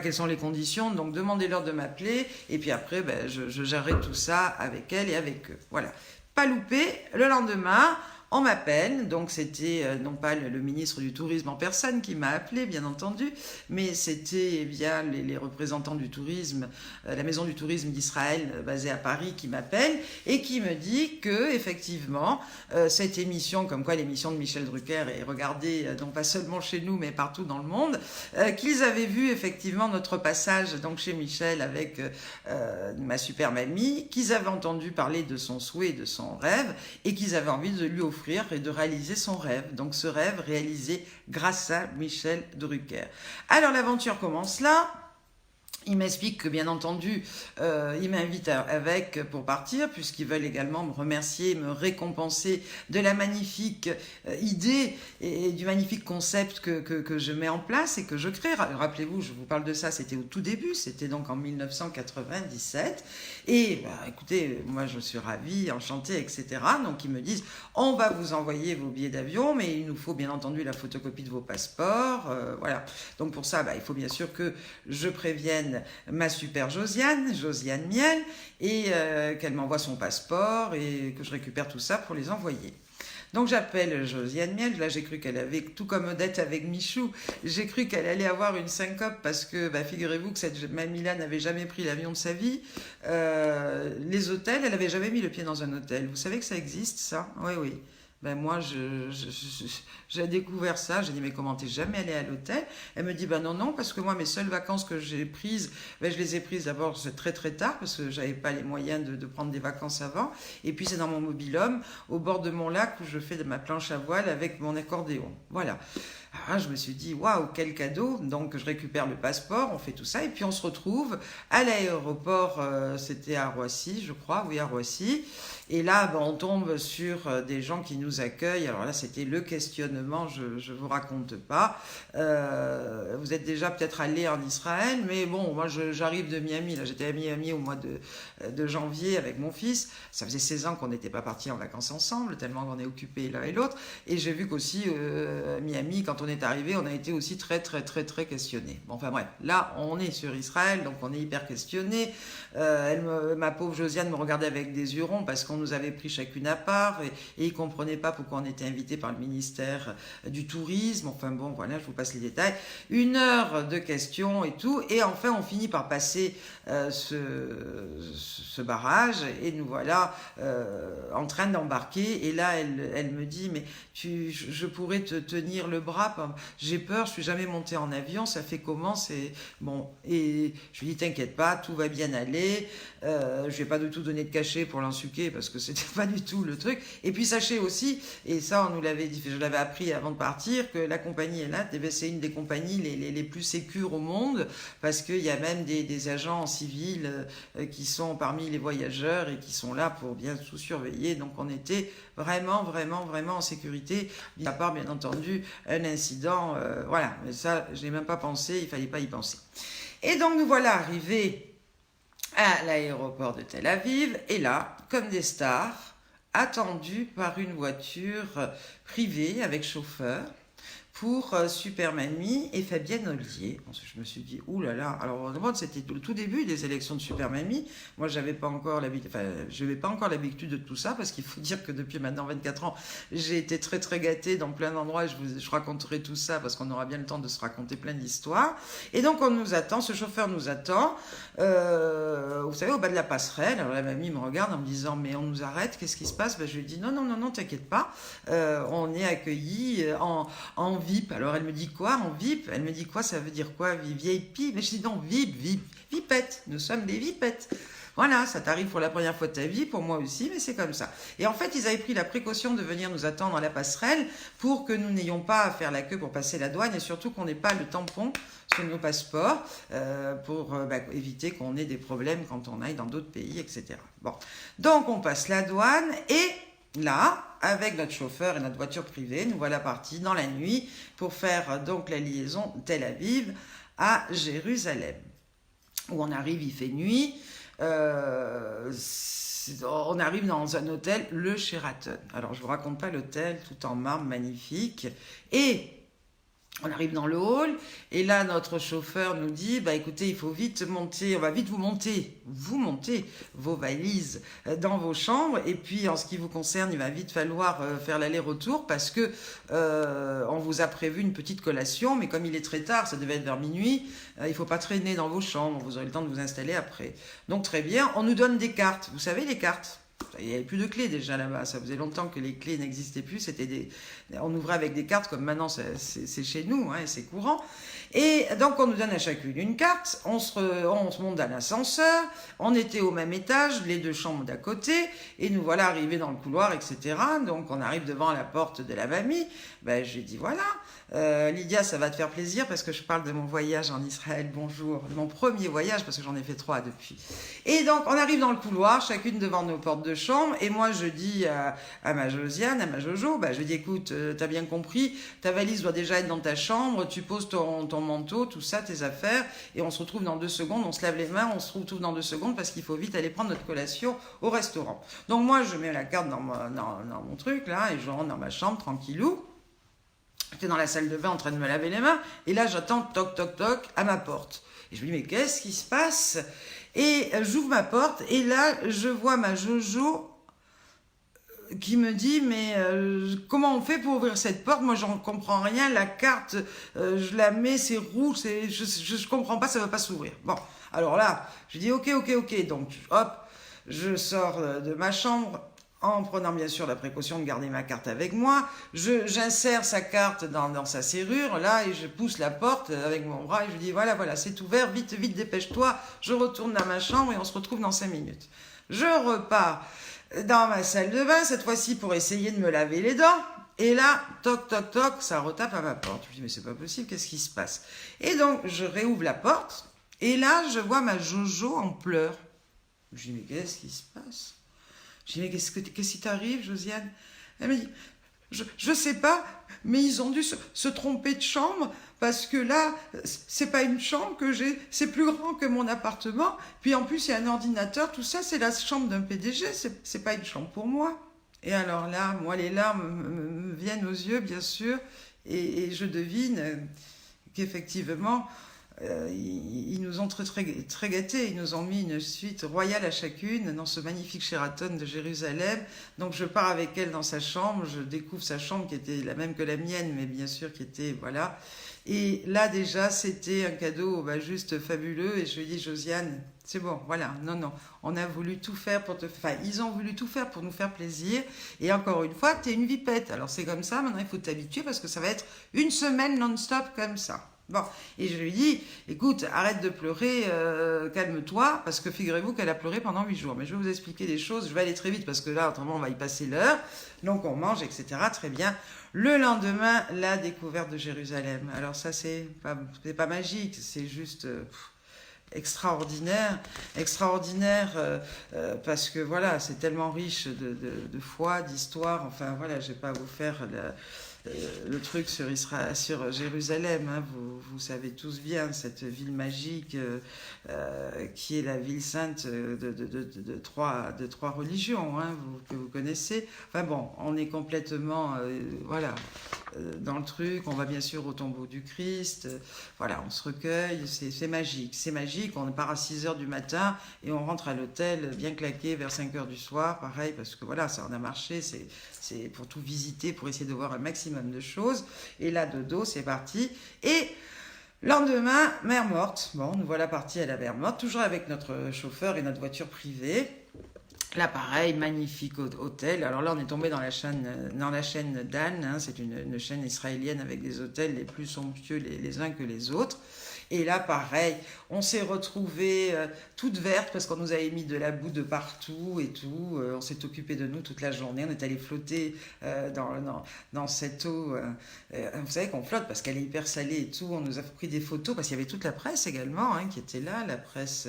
quelles sont les conditions, donc demandez-leur de m'appeler, et puis après, ben, je gérerai tout ça avec elle et avec eux. Voilà. Pas loupé, le lendemain, on m'appelle, donc c'était non pas le ministre du Tourisme en personne qui m'a appelé, bien entendu, mais c'était via les représentants du tourisme, la maison du tourisme d'Israël basée à Paris qui m'appelle et qui me dit que effectivement cette émission, comme quoi l'émission de Michel Drucker est regardée non pas seulement chez nous mais partout dans le monde, qu'ils avaient vu effectivement notre passage donc chez Michel avec ma super mamie, qu'ils avaient entendu parler de son souhait, de son rêve et qu'ils avaient envie de lui offrir et de réaliser son rêve. Donc ce rêve réalisé grâce à Michel Drucker. Alors l'aventure commence là. Il m'explique que bien entendu, il m'invite avec pour partir, puisqu'ils veulent également me remercier, me récompenser de la magnifique idée et du magnifique concept que je mets en place et que je crée. Rappelez-vous, je vous parle de ça, c'était au tout début, c'était donc en 1997. Et bah, écoutez, moi je suis ravie, enchantée, etc. Donc ils me disent, on va vous envoyer vos billets d'avion, mais il nous faut bien entendu la photocopie de vos passeports. Voilà. Donc pour ça, bah, il faut bien sûr que je prévienne ma super Josiane Miel, et qu'elle m'envoie son passeport et que je récupère tout ça pour les envoyer. Donc j'appelle Josiane Miel, là j'ai cru qu'elle avait, tout comme Odette avec Michou, j'ai cru qu'elle allait avoir une syncope parce que, bah, figurez-vous que cette mamie-là n'avait jamais pris l'avion de sa vie. Les hôtels, elle n'avait jamais mis le pied dans un hôtel. Vous savez que ça existe, ça? Oui, oui. Ben moi, j'ai découvert ça, j'ai dit, mais comment t'es jamais allée à l'hôtel? Elle me dit, ben non, non, parce que moi, mes seules vacances que j'ai prises, ben, je les ai prises d'abord très très tard, parce que j'avais pas les moyens de prendre des vacances avant, et puis c'est dans mon mobil-home, au bord de mon lac, où je fais de ma planche à voile avec mon accordéon. Voilà. Alors, je me suis dit, waouh, quel cadeau! Donc je récupère le passeport, on fait tout ça, et puis on se retrouve à l'aéroport, c'était à Roissy, je crois, oui, à Roissy. Et là, ben, on tombe sur des gens qui nous accueillent. Alors là, c'était le questionnement, je ne vous raconte pas. Vous êtes déjà peut-être allé en Israël, mais bon, moi j'arrive de Miami. Là, j'étais à Miami au mois de janvier avec mon fils. Ça faisait 16 ans qu'on n'était pas partis en vacances ensemble, tellement qu'on est occupés l'un et l'autre. Et j'ai vu qu'aussi, à Miami, quand on est arrivé, on a été aussi très, très, très, très questionnés. Bon, enfin bref, là, on est sur Israël, donc on est hyper questionnés. Ma pauvre Josiane me regardait avec des yeux ronds parce qu'on nous avait pris chacune à part et ils ne comprenaient pas pourquoi on était invité par le ministère du Tourisme. Enfin bon, voilà, je vous passe les détails. 1 heure de questions et tout. Et enfin, on finit par passer ce barrage et nous voilà en train d'embarquer. Et là, elle me dit, mais je pourrais te tenir le bras. J'ai peur, je suis jamais montée en avion. Ça fait comment? C'est bon. Et je lui dis, t'inquiète pas, tout va bien aller. Je vais pas du tout donner de cachet pour l'insuquer parce que c'était pas du tout le truc. Et puis sachez aussi, et ça on nous l'avait dit, je l'avais appris avant de partir, que la compagnie Eilat, c'est une des compagnies les plus sécures au monde parce qu'il y a même des agents civils qui sont parmi les voyageurs et qui sont là pour bien tout surveiller. Donc on était vraiment, vraiment, vraiment en sécurité. À part bien entendu un incident, voilà. Mais ça, je n'ai même pas pensé, il fallait pas y penser. Et donc nous voilà arrivés à l'aéroport de Tel Aviv, et là, comme des stars, attendus par une voiture privée avec chauffeur, pour Superman Nuit et Fabienne Ollier. Je me suis dit, oulala, alors c'était le tout début des élections de Superman Nuit. Moi, je n'avais pas encore l'habitude de tout ça, parce qu'il faut dire que depuis maintenant 24 ans, j'ai été très très gâtée dans plein d'endroits. Je raconterai tout ça, parce qu'on aura bien le temps de se raconter plein d'histoires. Et donc, on nous attend, ce chauffeur nous attend, vous savez, au bas de la passerelle. Alors la mamie me regarde en me disant, mais on nous arrête, qu'est-ce qui se passe? Je lui dis, non, t'inquiète pas, on est accueillis en VIP. Alors elle me dit quoi, en VIP? Elle me dit quoi, ça veut dire quoi, VIP? Mais je dis non, Vipette, nous sommes des Vipettes. Voilà, ça t'arrive pour la première fois de ta vie, pour moi aussi, mais c'est comme ça. Et en fait, ils avaient pris la précaution de venir nous attendre à la passerelle pour que nous n'ayons pas à faire la queue pour passer la douane, et surtout qu'on n'ait pas le tampon sur nos passeports pour éviter qu'on ait des problèmes quand on aille dans d'autres pays, etc. Bon, donc on passe la douane et là, avec notre chauffeur et notre voiture privée, nous voilà partis dans la nuit pour faire donc la liaison Tel Aviv à Jérusalem. Où on arrive, il fait nuit, on arrive dans un hôtel, le Sheraton. Alors je vous raconte pas l'hôtel, tout en marbre, magnifique. Et on arrive dans le hall, et là, notre chauffeur nous dit, écoutez, il faut vite monter, on va vite vous montez vos valises dans vos chambres, et puis, en ce qui vous concerne, il va vite falloir faire l'aller-retour, parce que on vous a prévu une petite collation, mais comme il est très tard, ça devait être vers minuit, il faut pas traîner dans vos chambres, vous aurez le temps de vous installer après. Donc, très bien, on nous donne des cartes, vous savez, les cartes. Il n'y avait plus de clés déjà là-bas, ça faisait longtemps que les clés n'existaient plus, on ouvrait avec des cartes comme maintenant c'est chez nous, hein, c'est courant. Et donc on nous donne à chacune une carte, on se monte dans l'ascenseur, on était au même étage, les deux chambres d'à côté, et nous voilà arrivés dans le couloir, etc. Donc on arrive devant la porte de la mamie, je lui dis voilà, Lydia, ça va te faire plaisir parce que je parle de mon voyage en Israël, bonjour, de mon premier voyage parce que j'en ai fait 3 depuis. Et donc on arrive dans le couloir, chacune devant nos portes de chambre, et moi je dis à ma Josiane, à ma Jojo, je dis écoute, t'as bien compris, ta valise doit déjà être dans ta chambre, tu poses ton manteau, tout ça, tes affaires, et on se retrouve dans 2 secondes, on se lave les mains, on se retrouve dans 2 secondes parce qu'il faut vite aller prendre notre collation au restaurant. Donc moi je mets la carte dans mon truc là, et je rentre dans ma chambre tranquillou. J'étais dans la salle de bain en train de me laver les mains, et là j'attends toc toc toc à ma porte. Et je me dis mais qu'est-ce qui se passe? Et j'ouvre ma porte, et là je vois ma Jojo qui me dit mais comment on fait pour ouvrir cette porte? Moi j'en comprends rien, la carte je la mets, c'est rouge, je comprends pas, ça va pas s'ouvrir. Bon, alors là je dis ok, donc hop, je sors de ma chambre en prenant bien sûr la précaution de garder ma carte avec moi, j'insère sa carte dans sa serrure là, et je pousse la porte avec mon bras et je dis voilà, c'est ouvert, vite dépêche-toi, je retourne dans ma chambre et on se retrouve dans 5 minutes. Je repars dans ma salle de bain, cette fois-ci pour essayer de me laver les dents. Et là, toc, toc, toc, ça retape à ma porte. Je me dis, mais c'est pas possible, qu'est-ce qui se passe? Et donc, je réouvre la porte, et là, je vois ma Jojo en pleurs. Je dis, mais qu'est-ce qui se passe? Je dis, mais qu'est-ce qui t'arrive, Josiane? Elle me dit, je sais pas, mais ils ont dû se tromper de chambre, parce que là, c'est pas une chambre que j'ai, c'est plus grand que mon appartement, puis en plus il y a un ordinateur, tout ça, c'est la chambre d'un PDG, c'est pas une chambre pour moi. Et alors là, moi les larmes me viennent aux yeux, bien sûr, et je devine qu'effectivement, ils nous ont très gâtés, ils nous ont mis une suite royale à chacune dans ce magnifique Sheraton de Jérusalem. Donc je pars avec elle dans sa chambre, je découvre sa chambre qui était la même que la mienne, mais bien sûr qui était, voilà. Et là déjà c'était un cadeau juste fabuleux, et je lui dis Josiane, c'est bon, voilà, non, on a voulu tout faire ils ont voulu tout faire pour nous faire plaisir, et encore une fois, t'es une vipette, alors c'est comme ça, maintenant il faut t'habituer parce que ça va être une semaine non-stop comme ça. Bon, et je lui dis, écoute, arrête de pleurer, calme-toi, parce que figurez-vous qu'elle a pleuré pendant 8 jours. Mais je vais vous expliquer des choses, je vais aller très vite, parce que là, autrement, on va y passer l'heure. Donc, on mange, etc. Très bien. Le lendemain, la découverte de Jérusalem. Alors ça, c'est pas magique, c'est juste extraordinaire, parce que voilà, c'est tellement riche de foi, d'histoire. Enfin, voilà, je vais pas vous faire le truc sur Jérusalem, hein, vous savez tous bien, cette ville magique qui est la ville sainte de trois religions, hein, que vous connaissez. Enfin bon, on est complètement, voilà, dans le truc. On va bien sûr au tombeau du Christ. Voilà, on se recueille. C'est magique. C'est magique. On part à 6 h du matin et on rentre à l'hôtel bien claqué vers 5 h du soir. Pareil, parce que voilà, ça en a marché. C'est pour tout visiter, pour essayer de voir un maximum de choses. Et là, dodo, c'est parti. Et lendemain, mer morte. Bon, nous voilà partis à la mer morte, toujours avec notre chauffeur et notre voiture privée. Là, pareil, magnifique hôtel. Alors là, on est tombé dans la chaîne Dan. Hein, c'est une chaîne israélienne avec des hôtels les plus somptueux les uns que les autres. Et là, pareil, on s'est retrouvés toutes vertes parce qu'on nous avait mis de la boue de partout et tout. On s'est occupé de nous toute la journée. On est allé flotter dans cette eau. Vous savez qu'on flotte parce qu'elle est hyper salée et tout. On nous a pris des photos parce qu'il y avait toute la presse également hein, qui était là, la presse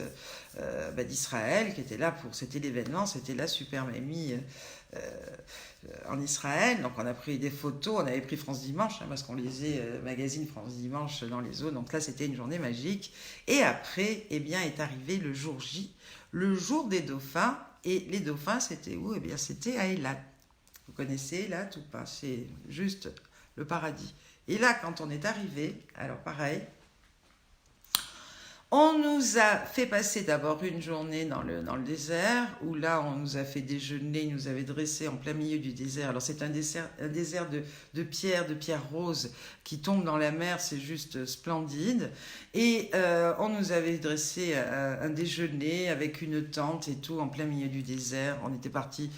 d'Israël qui était là pour... C'était l'événement, c'était la Super Mamie en Israël. Donc on a pris des photos, on avait pris France Dimanche hein, parce qu'on lisait magazine France Dimanche dans les eaux. Donc là c'était une journée magique. Et après, eh bien, est arrivé le jour J, le jour des dauphins. Et les dauphins, c'était où? Eh bien, c'était à Eilat. Vous connaissez Eilat ou pas? C'est juste le paradis. Et là, quand on est arrivé, alors pareil, on nous a fait passer d'abord une journée dans le désert, où là, on nous a fait déjeuner, ils nous avaient dressé en plein milieu du désert. Alors, c'est un désert de pierres roses qui tombent dans la mer, c'est juste splendide. Et on nous avait dressé un déjeuner avec une tente et tout, en plein milieu du désert. On était partis...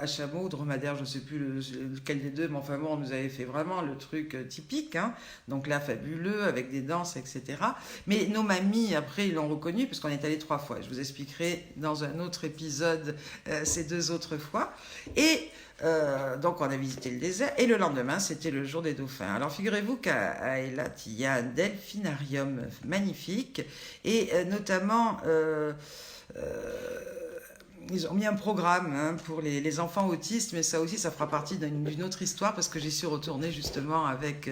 à chameau, dromadaire, je ne sais plus lequel des deux, mais enfin bon, on nous avait fait vraiment le truc typique, hein. Donc là, fabuleux, avec des danses, etc. Mais nos mamies, après, ils l'ont reconnu, parce qu'on est allé 3 fois. Je vous expliquerai dans un autre épisode ces 2 autres fois. Et donc, on a visité le désert, et le lendemain, c'était le jour des dauphins. Alors, figurez-vous qu'à Eilat, il y a un delphinarium magnifique, et notamment... ils ont mis un programme hein, pour les enfants autistes, mais ça aussi, ça fera partie d'une autre histoire parce que j'y suis retournée justement avec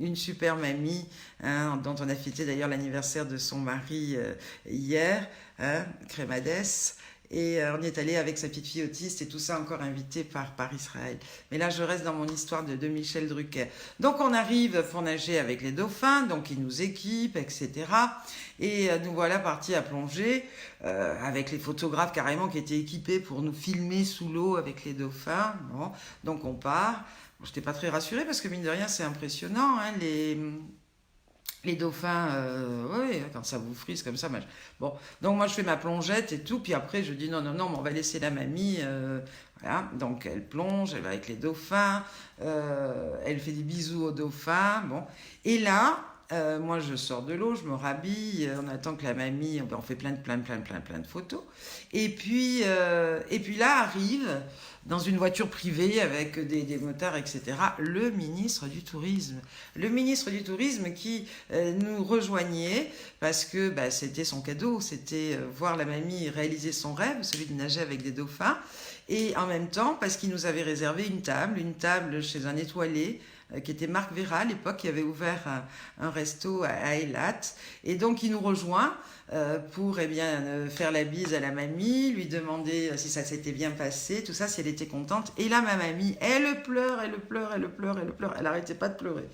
une super mamie hein, dont on a fêté d'ailleurs l'anniversaire de son mari hier, hein, Crémades. Et on y est allé avec sa petite fille autiste et tout ça encore invité par Israël. Mais là, je reste dans mon histoire de Michel Drucker. Donc, on arrive pour nager avec les dauphins, donc ils nous équipent, etc. Et nous voilà partis à plonger avec les photographes carrément qui étaient équipés pour nous filmer sous l'eau avec les dauphins. Bon, donc on part. Bon, je n'étais pas très rassurée parce que mine de rien, c'est impressionnant, hein, les dauphins, oui, quand ça vous frise comme ça. Bon, donc moi je fais ma plongette et tout, puis après je dis non, mais on va laisser la mamie. Voilà, donc elle plonge, elle va avec les dauphins, elle fait des bisous aux dauphins. Bon, et là, moi je sors de l'eau, je me rhabille, on attend que la mamie, on fait plein de photos. Et puis là arrive, dans une voiture privée avec des motards, etc., le ministre du Tourisme. Le ministre du Tourisme qui nous rejoignait parce que c'était son cadeau, c'était voir la mamie réaliser son rêve, celui de nager avec des dauphins, et en même temps parce qu'il nous avait réservé une table chez un étoilé, qui était Marc Vera à l'époque, qui avait ouvert un resto à Eilat. Et donc, il nous rejoint pour faire la bise à la mamie, lui demander si ça s'était bien passé, tout ça, si elle était contente. Et là, ma mamie, elle pleure, elle n'arrêtait pas de pleurer.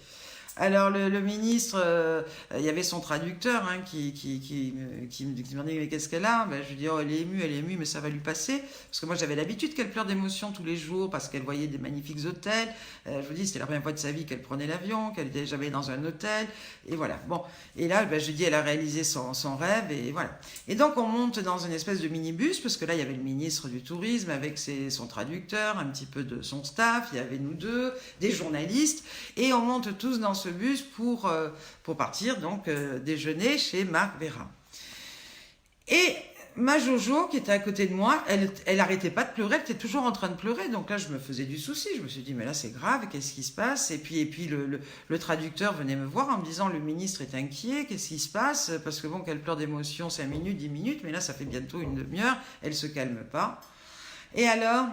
Alors le ministre, il y avait son traducteur hein, qui me demandait mais qu'est-ce qu'elle a. Je lui dis elle est émue, mais ça va lui passer. Parce que moi j'avais l'habitude qu'elle pleure d'émotion tous les jours parce qu'elle voyait des magnifiques hôtels. Je vous dis c'était la première fois de sa vie qu'elle prenait l'avion, qu'elle était jamais dans un hôtel. Et voilà. Bon. Et là je lui dis elle a réalisé son rêve et voilà. Et donc on monte dans une espèce de minibus parce que là il y avait le ministre du Tourisme avec son traducteur, un petit peu de son staff. Il y avait nous deux, des journalistes et on monte tous dans ce bus pour partir donc déjeuner chez Marc Vera. Et ma Jojo qui était à côté de moi, elle arrêtait pas de pleurer, elle était toujours en train de pleurer. Donc là je me faisais du souci, je me suis dit mais là c'est grave, qu'est-ce qui se passe? Et puis le traducteur venait me voir en me disant le ministre est inquiet, qu'est-ce qui se passe? Parce que bon qu'elle pleure d'émotion 5 minutes, 10 minutes, mais là ça fait bientôt une demi-heure, elle se calme pas. Et alors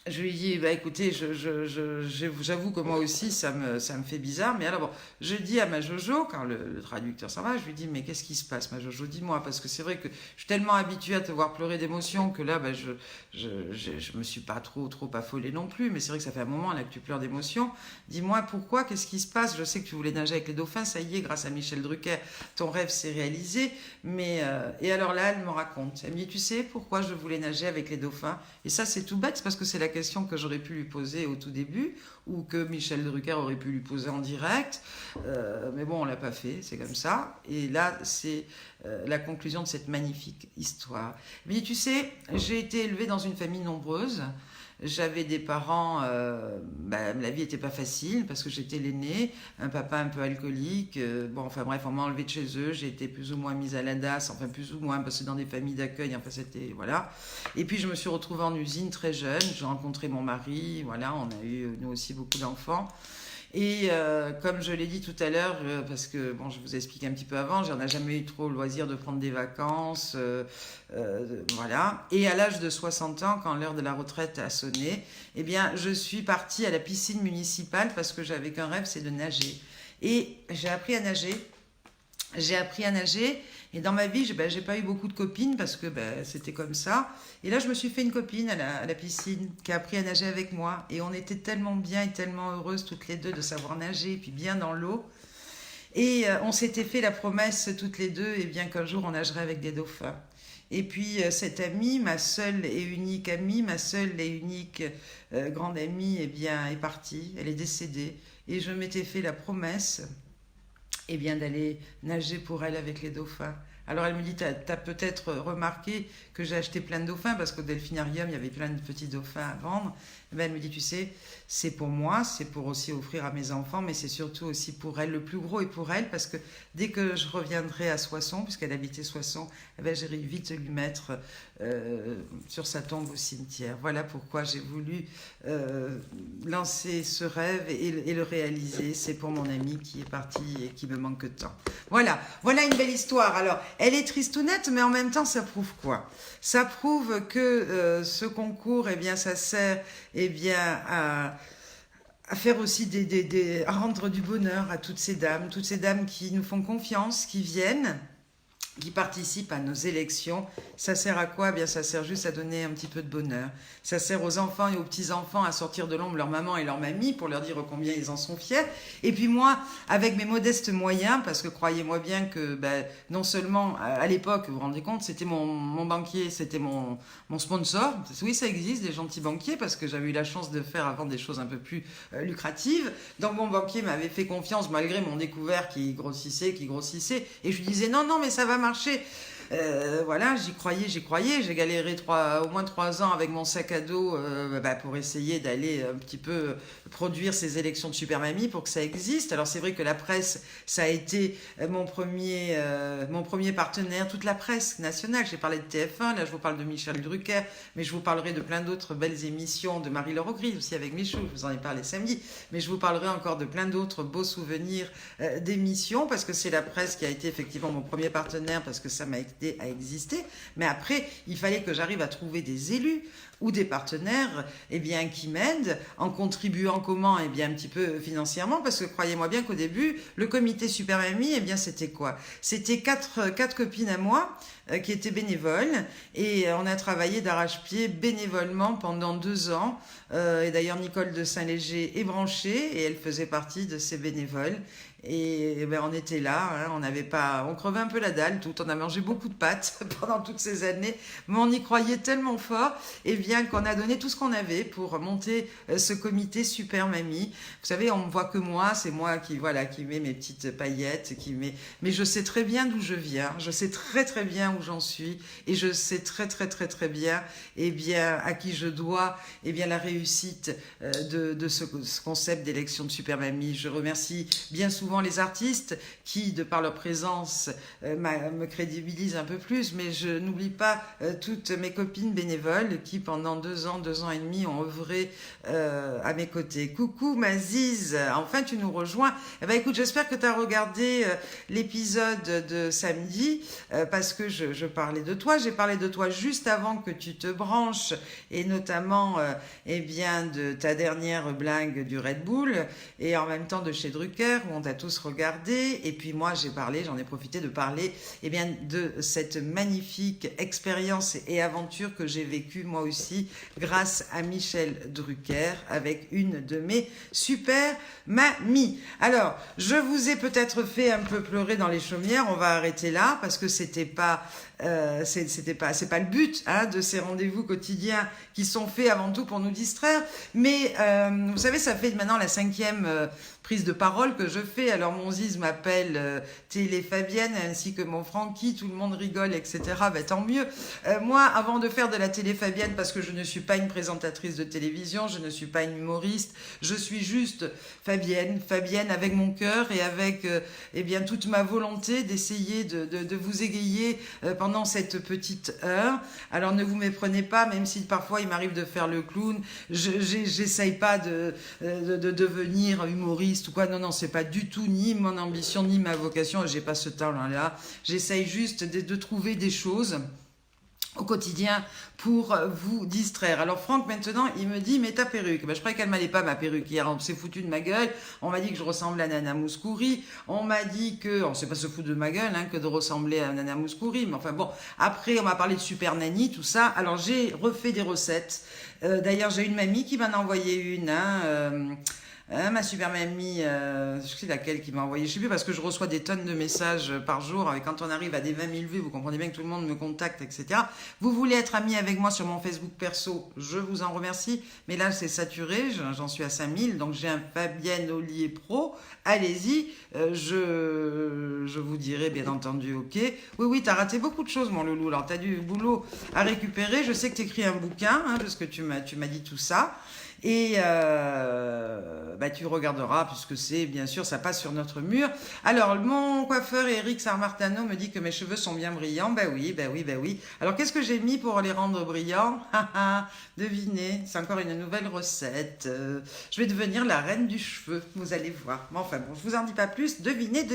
Je lui dis, bah écoutez, j'avoue que moi aussi, ça me fait bizarre. Mais alors, bon, je dis à ma Jojo, quand le traducteur s'en va, je lui dis, mais qu'est-ce qui se passe, ma Jojo, dis-moi, parce que c'est vrai que je suis tellement habituée à te voir pleurer d'émotion que là, bah, je me suis pas trop affolée non plus. Mais c'est vrai que ça fait un moment là que tu pleures d'émotion. Dis-moi pourquoi, qu'est-ce qui se passe? Je sais que tu voulais nager avec les dauphins, ça y est, grâce à Michel Drucker, ton rêve s'est réalisé. Mais, et alors là, elle me raconte. Elle me dit, tu sais pourquoi je voulais nager avec les dauphins? Et ça, c'est tout bête, c'est parce que c'est la question que j'aurais pu lui poser au tout début, ou que Michel Drucker aurait pu lui poser en direct. Mais bon, on l'a pas fait, c'est comme ça. Et là, c'est la conclusion de cette magnifique histoire. Mais tu sais, j'ai été élevée dans une famille nombreuse. J'avais des parents, la vie n'était pas facile parce que j'étais l'aînée, un papa un peu alcoolique. Bon, enfin bref, on m'a enlevée de chez eux. J'ai été plus ou moins mise à la DAS, enfin plus ou moins, parce que dans des familles d'accueil, enfin c'était, voilà. Et puis je me suis retrouvée en usine très jeune. J'ai rencontré mon mari, voilà, on a eu nous aussi beaucoup d'enfants. Et comme je l'ai dit tout à l'heure, parce que bon, je vous explique un petit peu avant, j'en ai jamais eu trop le loisir de prendre des vacances, voilà. Et à l'âge de 60 ans, quand l'heure de la retraite a sonné, eh bien, je suis partie à la piscine municipale parce que j'avais qu'un rêve, c'est de nager. Et j'ai appris à nager. J'ai appris à nager et dans ma vie, j'ai pas eu beaucoup de copines parce que c'était comme ça. Et là, je me suis fait une copine à la piscine qui a appris à nager avec moi. Et on était tellement bien et tellement heureuses toutes les deux de savoir nager et puis bien dans l'eau. Et on s'était fait la promesse toutes les deux et bien qu'un jour on nagerait avec des dauphins. Et puis cette amie, ma seule et unique amie, ma seule et unique grande amie, eh bien, est partie. Elle est décédée. Et je m'étais fait la promesse et bien d'aller nager pour elle avec les dauphins. Alors elle me dit, t'as peut-être remarqué que j'ai acheté plein de dauphins parce qu'au delphinarium, il y avait plein de petits dauphins à vendre. Et ben elle me dit, tu sais, c'est pour moi, c'est pour aussi offrir à mes enfants, mais c'est surtout aussi pour elle. Le plus gros est pour elle parce que dès que je reviendrai à Soissons, puisqu'elle habitait Soissons, eh ben j'irai vite lui mettre sur sa tombe au cimetière. Voilà pourquoi j'ai voulu lancer ce rêve et le réaliser. C'est pour mon amie qui est partie et qui me manque tant. Voilà une belle histoire. Alors, elle est tristounette, mais en même temps, ça prouve quoi? Ça prouve que ce concours, eh bien, ça sert à faire aussi à rendre du bonheur à toutes ces dames qui nous font confiance, qui viennent, qui participent à nos élections. Ça sert à quoi? Eh bien, ça sert juste à donner un petit peu de bonheur. Ça sert aux enfants et aux petits-enfants à sortir de l'ombre leur maman et leur mamie pour leur dire combien ils en sont fiers. Et puis moi, avec mes modestes moyens, parce que croyez-moi bien que non seulement à l'époque, vous vous rendez compte, c'était mon banquier, c'était mon sponsor. Oui, ça existe, des gentils banquiers, parce que j'avais eu la chance de faire avant des choses un peu plus lucratives. Donc mon banquier m'avait fait confiance malgré mon découvert qui grossissait. Et je lui disais non, mais ça va marcher. Voilà, j'y croyais. J'ai galéré au moins 3 ans avec mon sac à dos pour essayer d'aller un petit peu produire ces élections de Super Mamie pour que ça existe. Alors c'est vrai que la presse, ça a été mon premier partenaire, toute la presse nationale. J'ai parlé de TF1, là je vous parle de Michel Drucker, mais je vous parlerai de plein d'autres belles émissions, de Marie-Laure Augry aussi avec Michou, je vous en ai parlé samedi, mais je vous parlerai encore de plein d'autres beaux souvenirs d'émissions, parce que c'est la presse qui a été effectivement mon premier partenaire, parce que ça m'a aidé à exister. Mais après, il fallait que j'arrive à trouver des élus ou des partenaires qui m'aident en contribuant comment un petit peu financièrement, parce que croyez-moi bien qu'au début, le comité Super Mamie, c'était quoi? C'était quatre copines à moi qui étaient bénévoles, et on a travaillé d'arrache-pied bénévolement pendant 2 ans. Et d'ailleurs, Nicole de Saint-Léger est branchée et elle faisait partie de ces bénévoles. Et on était là, on crevait un peu la dalle, on a mangé beaucoup de pâtes pendant toutes ces années, mais on y croyait tellement fort, qu'on a donné tout ce qu'on avait pour monter ce comité Super Mamie. Vous savez, on me voit que moi, c'est moi qui mets mes petites paillettes, mais je sais très bien d'où je viens, je sais très très bien où j'en suis, et je sais très très très très bien, à qui je dois, la réussite de ce concept d'élection de Super Mamie. Je remercie bien souvent souvent les artistes qui, de par leur présence, me crédibilisent un peu plus, mais je n'oublie pas toutes mes copines bénévoles qui, pendant 2 ans et demi, ont œuvré à mes côtés. Coucou Maziz, enfin tu nous rejoins. Eh ben, écoute, j'espère que tu as regardé l'épisode de samedi, parce que je parlais de toi. J'ai parlé de toi juste avant que tu te branches, et notamment eh bien, de ta dernière blague du Red Bull, et en même temps de chez Drucker, où on t'a tous regardé. Et puis moi, j'en ai profité de parler eh bien, de cette magnifique expérience et aventure que j'ai vécue moi aussi, grâce à Michel Drucker, avec une de mes super mamies. Alors, je vous ai peut-être fait un peu pleurer dans les chaumières, on va arrêter là, parce que c'est pas le but de ces rendez-vous quotidiens qui sont faits avant tout pour nous distraire. Mais vous savez, ça fait maintenant la 5e prise de parole que je fais. Alors mon Ziz m'appelle Télé Fabienne, ainsi que mon Francky, tout le monde rigole, etc. Ben, tant mieux. Moi, avant de faire de la Télé Fabienne, parce que je ne suis pas une présentatrice de télévision, je ne suis pas une humoriste, je suis juste Fabienne avec mon cœur et avec eh bien, toute ma volonté d'essayer de vous égayer pendant cette petite heure. Alors ne vous méprenez pas, même si parfois il m'arrive de faire le clown, j'essaye pas de devenir humoriste ou quoi. Non, c'est pas du tout ni mon ambition ni ma vocation, j'ai pas ce talent-là. J'essaye juste de trouver des choses au quotidien pour vous distraire. Alors Franck maintenant il me dit mais ta perruque, ben, je croyais qu'elle m'allait pas ma perruque hier, on s'est foutu de ma gueule, on m'a dit que je ressemblais à Nana Mouskouri, on m'a dit que, on sait pas se foutre de ma gueule que de ressembler à Nana Mouskouri, mais enfin bon, après on m'a parlé de Super Nanny, tout ça, alors j'ai refait des recettes, d'ailleurs j'ai une mamie qui m'en a envoyé une, ma super mamie, je sais laquelle qui m'a envoyé, je sais plus, parce que je reçois des tonnes de messages par jour, et quand on arrive à des 20 000 vues, vous comprenez bien que tout le monde me contacte, etc. Vous voulez être ami avec moi sur mon Facebook perso, je vous en remercie, mais là c'est saturé, j'en suis à 5000, donc j'ai un Fabienne Ollier Pro, allez-y, je vous dirai bien entendu ok. Oui, t'as raté beaucoup de choses mon loulou, alors t'as du boulot à récupérer, je sais que t'écris un bouquin, parce que tu m'as dit tout ça. Et bah, tu regarderas, puisque c'est, bien sûr, ça passe sur notre mur. Alors, mon coiffeur Eric Sarmartano me dit que mes cheveux sont bien brillants. Ben oui. Alors, qu'est-ce que j'ai mis pour les rendre brillants? Devinez, c'est encore une nouvelle recette. Je vais devenir la reine du cheveu, vous allez voir. Mais enfin bon, je vous en dis pas plus, devinez.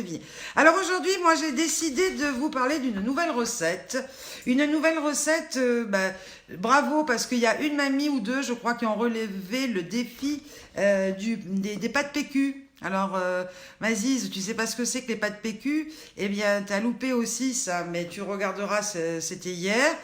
Alors aujourd'hui, moi, j'ai décidé de vous parler d'une nouvelle recette. Une nouvelle recette, bravo, parce qu'il y a une mamie ou deux, je crois, qui ont relevé le défi des pâtes PQ. Alors, Maziz, tu sais pas ce que c'est que les pâtes PQ? Eh bien, t'as loupé aussi ça, mais tu regarderas, c'était hier.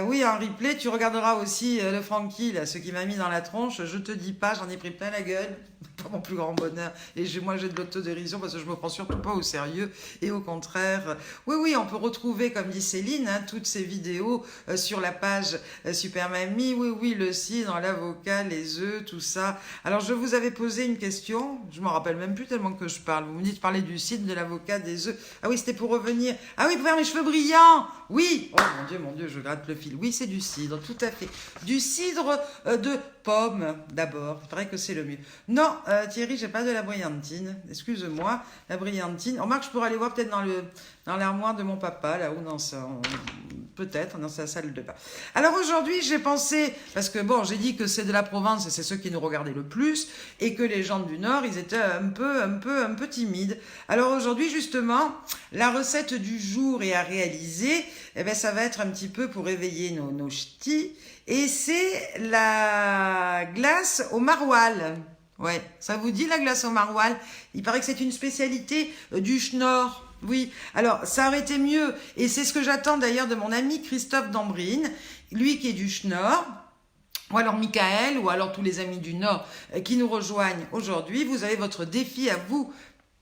Oui, en replay, tu regarderas aussi le Francky, là, ce qui m'a mis dans la tronche. Je te dis pas, j'en ai pris plein la gueule, pour mon plus grand bonheur. Et moi, j'ai de l'autodérision parce que je me prends surtout pas au sérieux. Et au contraire, oui, on peut retrouver, comme dit Céline, toutes ces vidéos sur la page Super Mamie. Oui, le cidre, l'avocat, les œufs, tout ça. Alors, je vous avais posé une question. Je m'en rappelle même plus tellement que je parle. Vous me dites parler du cidre, de l'avocat, des œufs. Ah oui, c'était pour revenir. Ah oui, pour faire mes cheveux brillants. Oui. Oh mon Dieu, je gratte le fil. Oui, c'est du cidre, tout à fait. Du cidre de pomme, d'abord. Il paraît que c'est le mieux. Non, Thierry, j'ai pas de la brillantine. Excuse-moi, la brillantine. Remarque, je pourrais aller voir peut-être dans l'armoire de mon papa, là, ou peut-être dans sa salle de bain. Alors aujourd'hui, j'ai pensé, parce que bon, j'ai dit que c'est de la Provence et c'est ceux qui nous regardaient le plus, et que les gens du Nord, ils étaient un peu timides. Alors aujourd'hui, justement, la recette du jour est à réaliser. Eh ben, ça va être un petit peu pour réveiller nos ch'tis. Et c'est la glace au maroilles. Ouais, ça vous dit la glace au maroilles? Il paraît que c'est une spécialité du Schnorr. Oui, alors ça aurait été mieux. Et c'est ce que j'attends d'ailleurs de mon ami Christophe Dambrine, lui qui est du Schnorr. Ou alors Michael, ou alors tous les amis du Nord qui nous rejoignent aujourd'hui. Vous avez votre défi à vous,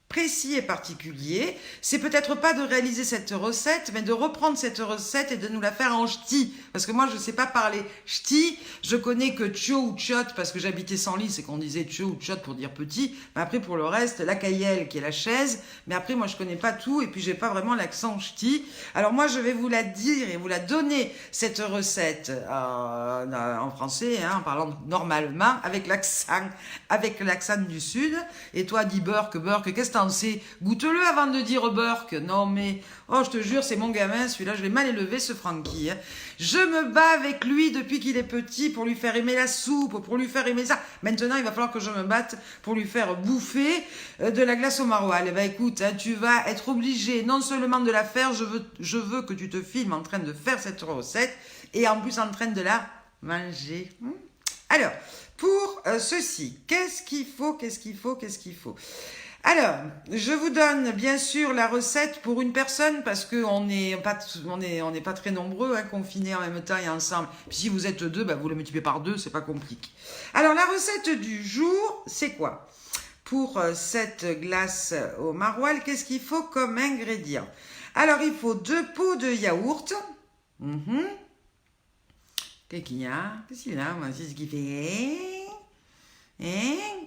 précis et particulier, c'est peut-être pas de réaliser cette recette, mais de reprendre cette recette et de nous la faire en ch'ti. Parce que moi, je sais pas parler ch'ti, je connais que tcho ou tchot, parce que j'habitais Senlis, c'est qu'on disait tcho ou tchot pour dire petit, mais après pour le reste, la caillelle qui est la chaise, mais après moi je connais pas tout, et puis j'ai pas vraiment l'accent ch'ti. Alors moi je vais vous la dire et vous la donner, cette recette, en français, en parlant normalement, avec l'accent du sud, et toi dis Burke, qu'est-ce que t'en lancer. Goûte-le avant de dire Burke. Non mais, oh je te jure, c'est mon gamin, celui-là, je l'ai mal élevé, ce Francky. Hein. Je me bats avec lui depuis qu'il est petit pour lui faire aimer la soupe, pour lui faire aimer ça. Maintenant, il va falloir que je me batte pour lui faire bouffer de la glace au maroilles. Eh ben écoute, hein, tu vas être obligé non seulement de la faire, je veux que tu te filmes en train de faire cette recette et en plus en train de la manger. Alors, pour ceci, qu'est-ce qu'il faut? Alors, je vous donne bien sûr la recette pour une personne parce qu'on n'est pas très nombreux, hein, confinés en même temps et ensemble. Puis si vous êtes deux, bah, vous le multipliez par deux, c'est pas compliqué. Alors, la recette du jour, c'est quoi? Pour cette glace au maroilles, qu'est-ce qu'il faut comme ingrédient? Alors, il faut 2 pots de yaourt. Qu'est-ce qu'il y a? Moi, c'est ce qu'il fait.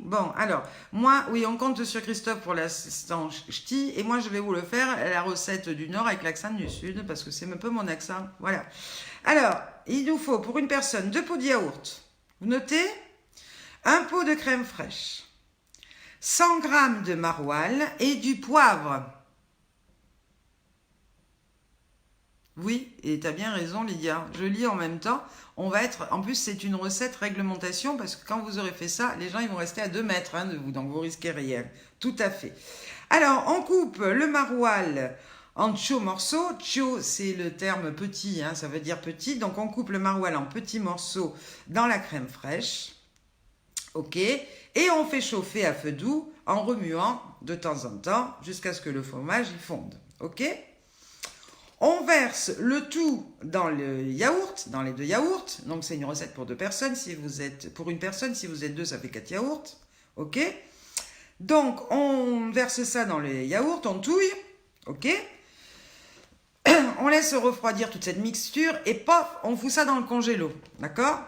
Bon, alors, moi, oui, on compte sur Christophe pour l'assistant ch'ti, et moi, je vais vous le faire, la recette du Nord avec l'accent du Sud, parce que c'est un peu mon accent, voilà. Alors, il nous faut, pour une personne, 2 pots de yaourt, vous notez? 1 pot de crème fraîche, 100 g de maroilles et du poivre. Oui, et tu as bien raison, Lydia. Je lis en même temps. On va être... En plus, c'est une recette réglementation parce que quand vous aurez fait ça, les gens ils vont rester à 2 mètres hein, de vous, donc vous risquez rien. Tout à fait. Alors, on coupe le maroilles en chio morceaux. Chio, c'est le terme petit, hein, ça veut dire petit. Donc, on coupe le maroilles en petits morceaux dans la crème fraîche. OK. Et on fait chauffer à feu doux en remuant de temps en temps jusqu'à ce que le fromage y fonde. OK. On verse le tout dans le yaourt, dans les 2 yaourts. Donc, c'est une recette pour 2 personnes. Pour une personne, si vous êtes 2, ça fait 4 yaourts. OK? Donc, on verse ça dans les yaourts, on touille. OK? On laisse refroidir toute cette mixture et pof, on fout ça dans le congélo. D'accord?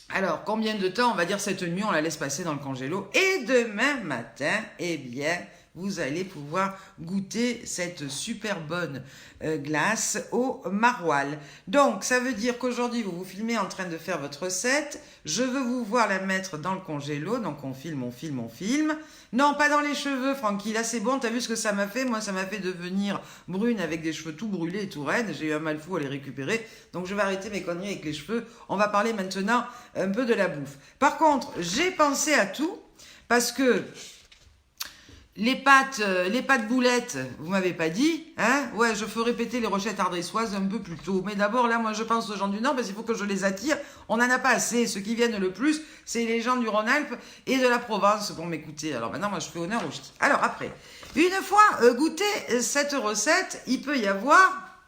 Alors, combien de temps? On va dire cette nuit, on la laisse passer dans le congélo. Et demain matin, eh bien... vous allez pouvoir goûter cette super bonne glace au maroilles. Donc, ça veut dire qu'aujourd'hui, vous vous filmez en train de faire votre recette. Je veux vous voir la mettre dans le congélo. Donc, on filme. Non, pas dans les cheveux, Francky. Là, c'est bon. T'as vu ce que ça m'a fait? Moi, ça m'a fait devenir brune avec des cheveux tout brûlés et tout raides. J'ai eu un mal fou à les récupérer. Donc, je vais arrêter mes conneries avec les cheveux. On va parler maintenant un peu de la bouffe. Par contre, j'ai pensé à tout parce que... Les pâtes boulettes, vous m'avez pas dit, hein? Ouais, je ferai péter les rochettes ardéchoises un peu plus tôt. Mais d'abord, là, moi, je pense aux gens du Nord, parce qu'il faut que je les attire. On n'en a pas assez. Ceux qui viennent le plus, c'est les gens du Rhône-Alpes et de la Provence pour m'écouter. Alors maintenant, moi, je fais honneur aux ch'tis. Alors après, une fois goûté cette recette, il peut y avoir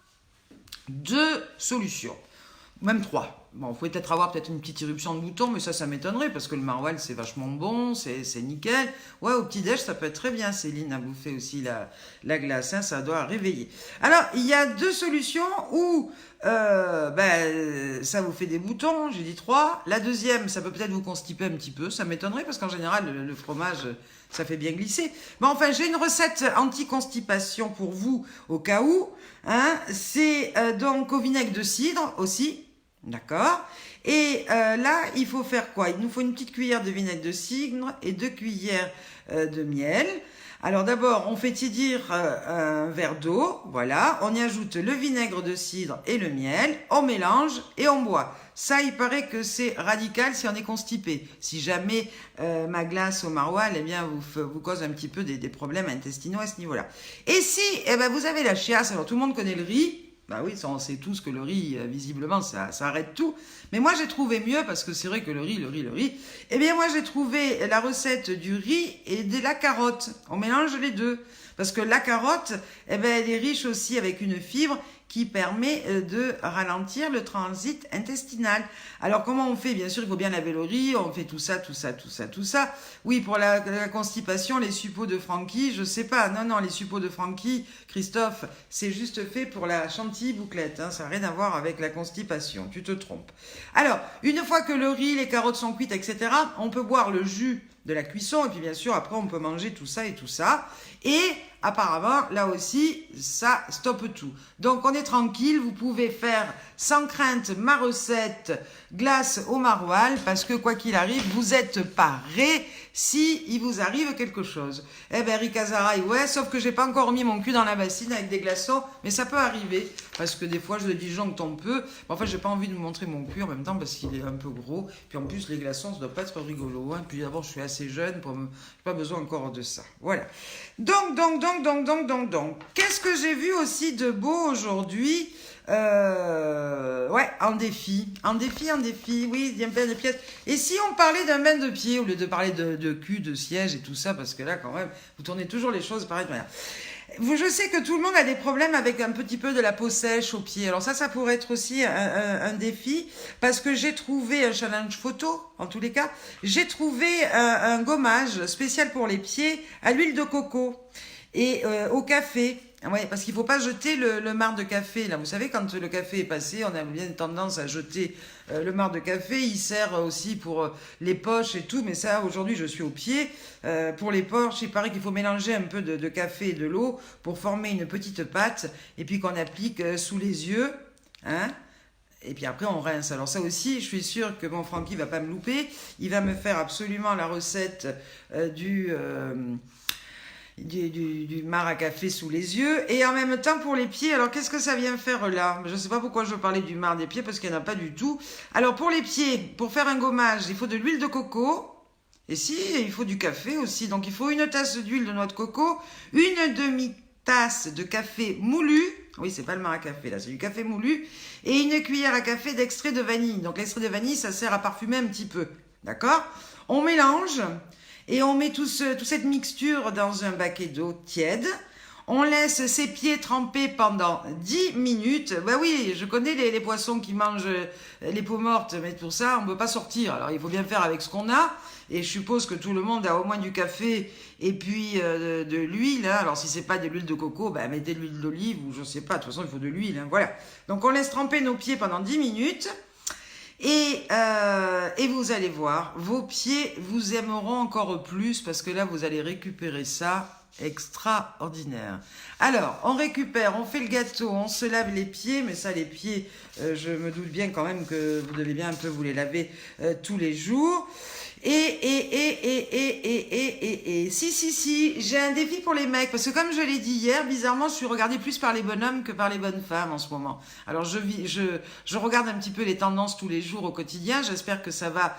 2 solutions. Même 3. Bon, vous pouvez peut-être avoir une petite éruption de boutons, mais ça m'étonnerait, parce que le maroilles, c'est vachement bon, c'est nickel. Ouais, au petit-déj, ça peut être très bien. Céline a bouffé aussi la glace, hein, ça doit réveiller. Alors, il y a 2 solutions où ça vous fait des boutons, j'ai dit 3. La deuxième, ça peut peut-être vous constiper un petit peu, ça m'étonnerait, parce qu'en général, le fromage, ça fait bien glisser. Mais enfin, j'ai une recette anti-constipation pour vous, au cas où. Hein, c'est donc au vinaigre de cidre aussi. D'accord? Et là, il faut faire quoi? Il nous faut une petite cuillère de vinaigre de cidre et 2 cuillères de miel. Alors d'abord, on fait tiédir un verre d'eau, voilà. On y ajoute le vinaigre de cidre et le miel. On mélange et on boit. Ça, il paraît que c'est radical si on est constipé. Si jamais ma glace au maroilles, eh bien, vous cause un petit peu des problèmes intestinaux à ce niveau-là. Et si vous avez la chiasse, alors tout le monde connaît le riz. Bah oui, ça, on sait tous que le riz, visiblement, ça arrête tout. Mais moi, j'ai trouvé mieux, parce que c'est vrai que le riz. Eh bien, moi, j'ai trouvé la recette du riz et de la carotte. On mélange les 2. Parce que la carotte, elle est riche aussi avec une fibre qui permet de ralentir le transit intestinal. Alors, comment on fait? Bien sûr, il faut bien laver le riz, on fait tout ça. Oui, pour la constipation, les suppôts de Francky, je sais pas. Non, les suppôts de Francky, Christophe, c'est juste fait pour la chantilly bouclette. Hein, ça n'a rien à voir avec la constipation, tu te trompes. Alors, une fois que le riz, les carottes sont cuites, etc., on peut boire le jus de la cuisson, et puis bien sûr, après, on peut manger tout ça. Et apparemment, là aussi, ça stoppe tout. Donc, on est tranquille, vous pouvez faire sans crainte ma recette glace au maroilles, parce que quoi qu'il arrive, vous êtes parés. si il vous arrive quelque chose. Eh ben, Ricazaraï, ouais, sauf que j'ai pas encore mis mon cul dans la bassine avec des glaçons, mais ça peut arriver, parce que des fois je le disjoncte un peu. En fait, j'ai pas envie de vous montrer mon cul en même temps, parce qu'il est un peu gros. Puis en plus, les glaçons, ça doit pas être rigolo. Hein. Puis d'abord, je suis assez jeune, j'ai pas besoin encore de ça. Voilà. Donc. Qu'est-ce que j'ai vu aussi de beau aujourd'hui? Ouais, un défi, oui, il y a un bain de pièces. Et si on parlait d'un bain de pied, au lieu de parler de cul, de siège et tout ça, parce que là, quand même, vous tournez toujours les choses pareil. Je sais que tout le monde a des problèmes avec un petit peu de la peau sèche aux pieds. Alors ça pourrait être aussi un défi, parce que j'ai trouvé un challenge photo, en tous les cas. J'ai trouvé un gommage spécial pour les pieds à l'huile de coco et au café. Ouais, parce qu'il ne faut pas jeter le marc de café. Là, vous savez, quand le café est passé, on a bien tendance à jeter le marc de café. Il sert aussi pour les poches et tout. Mais ça, aujourd'hui, je suis au pied. Pour les poches, il paraît qu'il faut mélanger un peu de café et de l'eau pour former une petite pâte. Et puis qu'on applique sous les yeux. Hein. Et puis après, on rince. Alors ça aussi, je suis sûre que mon Francky ne va pas me louper. Il va me faire absolument la recette du marc à café sous les yeux. Et en même temps, pour les pieds, alors qu'est-ce que ça vient faire là? Je ne sais pas pourquoi je parlais du marc des pieds, parce qu'il n'y en a pas du tout. Alors pour les pieds, pour faire un gommage, il faut de l'huile de coco. Et si, il faut du café aussi. Donc il faut une tasse d'huile de noix de coco, une demi-tasse de café moulu. Oui, c'est pas le marc à café là, c'est du café moulu. Et une cuillère à café d'extrait de vanille. Donc l'extrait de vanille, ça sert à parfumer un petit peu. D'accord? On mélange. Et on met toute cette mixture dans un baquet d'eau tiède. On laisse ses pieds tremper pendant 10 minutes. Ben oui, je connais les poissons qui mangent les peaux mortes, mais pour ça, on ne peut pas sortir. Alors, il faut bien faire avec ce qu'on a. Et je suppose que tout le monde a au moins du café et puis de l'huile. Hein. Alors, si c'est pas de l'huile de coco, ben, mettez de l'huile d'olive ou je sais pas. De toute façon, il faut de l'huile. Hein. Voilà. Donc, on laisse tremper nos pieds pendant 10 minutes. Et vous allez voir, vos pieds vous aimeront encore plus parce que là, vous allez récupérer ça extraordinaire. Alors, on récupère, on fait le gâteau, on se lave les pieds, mais ça, les pieds, je me doute bien quand même que vous devez bien un peu vous les laver tous les jours. Si, j'ai un défi pour les mecs, parce que comme je l'ai dit hier, bizarrement, je suis regardée plus par les bonhommes que par les bonnes femmes en ce moment. Alors, je regarde un petit peu les tendances tous les jours au quotidien, j'espère que ça va,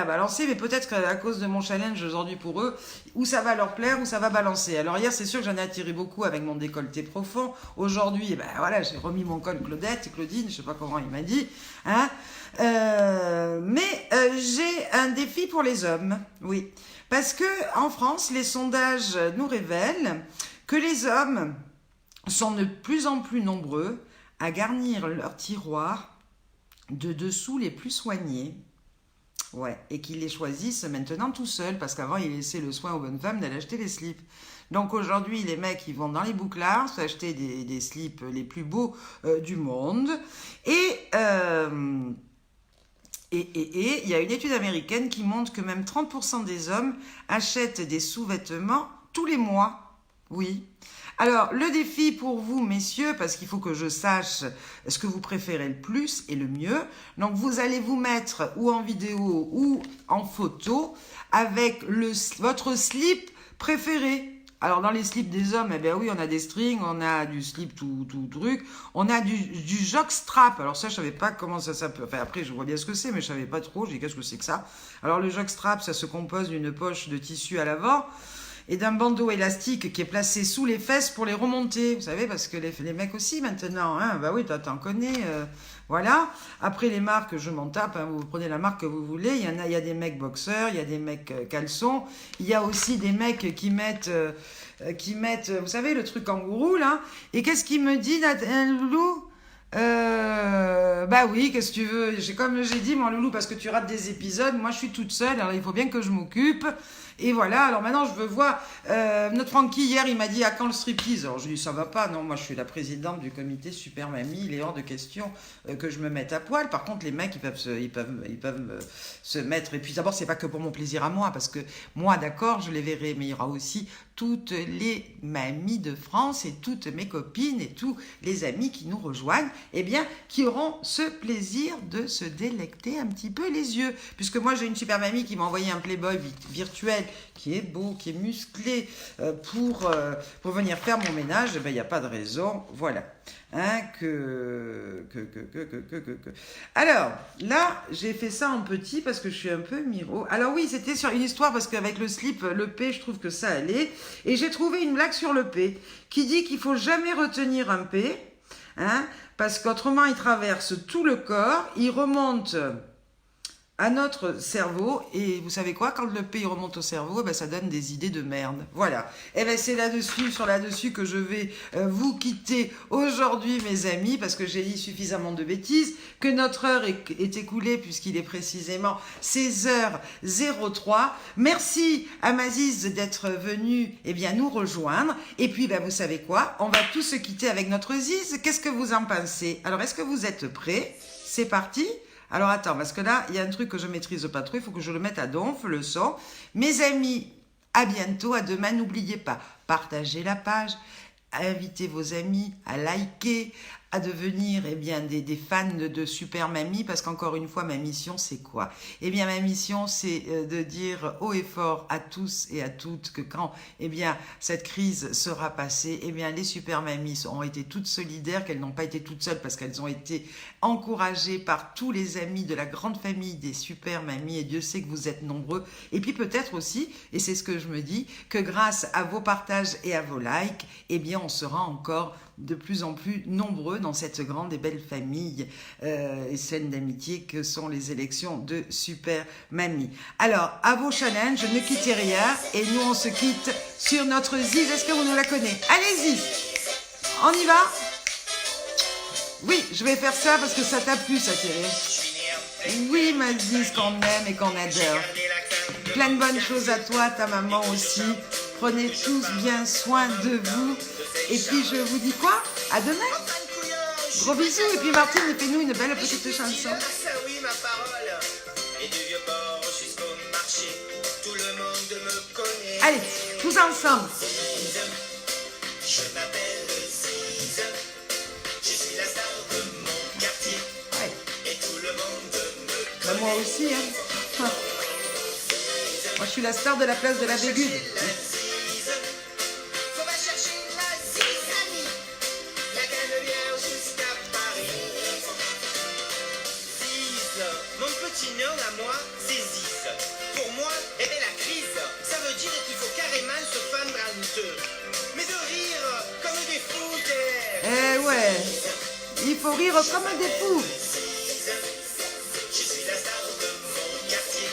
balancer, mais peut-être qu'à cause de mon challenge aujourd'hui pour eux, ou ça va leur plaire, ou ça va balancer. Alors hier, c'est sûr que j'en ai attiré beaucoup avec mon décolleté profond. Aujourd'hui, j'ai remis mon col Claudine, je sais pas comment il m'a dit, hein. Mais j'ai un défi pour les hommes, oui. Parce que en France, les sondages nous révèlent que les hommes sont de plus en plus nombreux à garnir leurs tiroirs de dessous les plus soignés. Ouais, et qu'ils les choisissent maintenant tout seuls, parce qu'avant, ils laissaient le soin aux bonnes femmes d'aller acheter les slips. Donc aujourd'hui, les mecs, ils vont dans les bouclards s'acheter des slips les plus beaux du monde. Et il y a une étude américaine qui montre que même 30% des hommes achètent des sous-vêtements tous les mois. Oui. Alors, le défi pour vous, messieurs, parce qu'il faut que je sache ce que vous préférez le plus et le mieux. Donc, vous allez vous mettre ou en vidéo ou en photo avec votre slip préféré. Alors, dans les slips des hommes, eh bien oui, on a des strings, on a du slip tout truc, on a du jockstrap. Alors ça, je savais pas comment ça s'appelle. Enfin, après, je vois bien ce que c'est, mais je savais pas trop. J'ai dit, qu'est-ce que c'est que ça? Alors, le jockstrap, ça se compose d'une poche de tissu à l'avant et d'un bandeau élastique qui est placé sous les fesses pour les remonter. Vous savez, parce que les mecs aussi, maintenant, hein, bah oui, toi, t'en connais, voilà. Après, les marques, je m'en tape, hein, vous prenez la marque que vous voulez. Il y a des mecs boxeurs, il y a des mecs caleçons. Il y a aussi des mecs qui mettent, vous savez, le truc kangourou, là. Et qu'est-ce qu'il me dit, loulou? Bah oui, qu'est-ce que tu veux? Comme j'ai dit, mon loulou, parce que tu rates des épisodes, moi je suis toute seule, alors il faut bien que je m'occupe. Et voilà, alors maintenant je veux voir, notre Francky hier il m'a dit à quand le striptease. Alors je lui dis ça va pas, non, moi je suis la présidente du comité Super Mamie, il est hors de question que je me mette à poil. Par contre les mecs ils peuvent se mettre, et puis d'abord c'est pas que pour mon plaisir à moi, parce que moi d'accord je les verrai, mais il y aura aussi toutes les mamies de France et toutes mes copines et tous les amis qui nous rejoignent, eh bien, qui auront ce plaisir de se délecter un petit peu les yeux. Puisque moi, j'ai une super mamie qui m'a envoyé un Playboy virtuel qui est beau, qui est musclé pour venir faire mon ménage. Eh bien, il n'y a pas de raison, voilà. Hein, Alors, là, j'ai fait ça en petit parce que je suis un peu miro. Alors oui, c'était sur une histoire parce qu'avec le slip, le P, je trouve que ça allait. Et j'ai trouvé une blague sur le P qui dit qu'il faut jamais retenir un P, hein, parce qu'autrement, il traverse tout le corps, il remonte à notre cerveau, et vous savez quoi, quand le P remonte au cerveau, ben ça donne des idées de merde. Voilà. Et ben c'est là-dessus que je vais vous quitter aujourd'hui, mes amis, parce que j'ai dit suffisamment de bêtises, que notre heure est écoulée, puisqu'il est précisément 16h03. Merci à Maziz d'être venu nous rejoindre. Et puis, ben, vous savez quoi, on va tous se quitter avec notre Ziz. Qu'est-ce que vous en pensez? Alors, est-ce que vous êtes prêts? C'est parti. Alors attends, parce que là, il y a un truc que je maîtrise pas trop, il faut que je le mette à donf, le son. Mes amis, à bientôt, à demain. N'oubliez pas, partagez la page, invitez vos amis à liker, à devenir des fans de Super Mamie, parce qu'encore une fois, ma mission, c'est quoi? Eh bien, ma mission, c'est de dire haut et fort à tous et à toutes que quand cette crise sera passée, les Super Mamies ont été toutes solidaires, qu'elles n'ont pas été toutes seules, parce qu'elles ont été encouragées par tous les amis de la grande famille des Super Mamies, et Dieu sait que vous êtes nombreux. Et puis peut-être aussi, et c'est ce que je me dis, que grâce à vos partages et à vos likes, on sera encore de plus en plus nombreux dans cette grande et belle famille et saine d'amitié que sont les élections de Super Mamie. Alors, à vos challenges, ne quittez rien, et nous on se quitte sur notre Ziz. Est-ce que vous nous la connaissez? Allez-y, on y va? Oui, je vais faire ça parce que ça t'a plu, ça, Thierry. Oui, ma Ziz, qu'on aime et qu'on adore. Plein de bonnes choses à toi, ta maman aussi. Prenez tous bien soin de vous. Et puis je vous dis quoi? À demain. Gros bisous. Et puis Martine, fais-nous une belle petite chanson. Allez, tous ensemble. Je m'appelle Ziz. Je suis la star de mon quartier. Ouais. Et tout le monde me connaît. Moi aussi, hein. Moi, je suis la star de la place de la Bégude. Mon petit nom à moi, c'est Ziz. Pour moi, la crise, ça veut dire qu'il faut carrément se fendre en deux. Mais de rire comme des fous. Eh ouais, il faut rire comme des fous. Je suis la star de mon quartier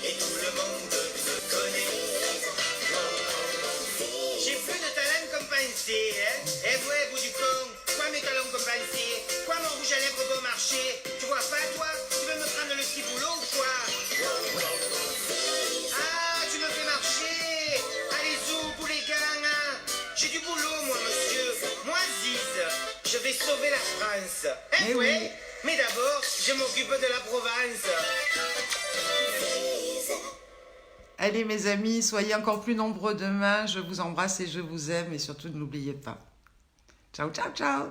et tout le monde me connaît. J'ai plus de talent comme pensé, hein. Eh ouais, bout du con, quoi mes talons comme pensé? Quoi mon rouge à lèvres bon marché? Tu vois pas toi? Tu veux me prendre le petit boulot ou quoi? Ah, tu me fais marcher. Allez, zou, pour les gars. J'ai du boulot, moi, monsieur. Moi, Ziz, je vais sauver la France. Eh oui. Mais d'abord, je m'occupe de la Provence. Allez, mes amis, soyez encore plus nombreux demain. Je vous embrasse et je vous aime. Et surtout, ne l'oubliez pas. Ciao, ciao, ciao.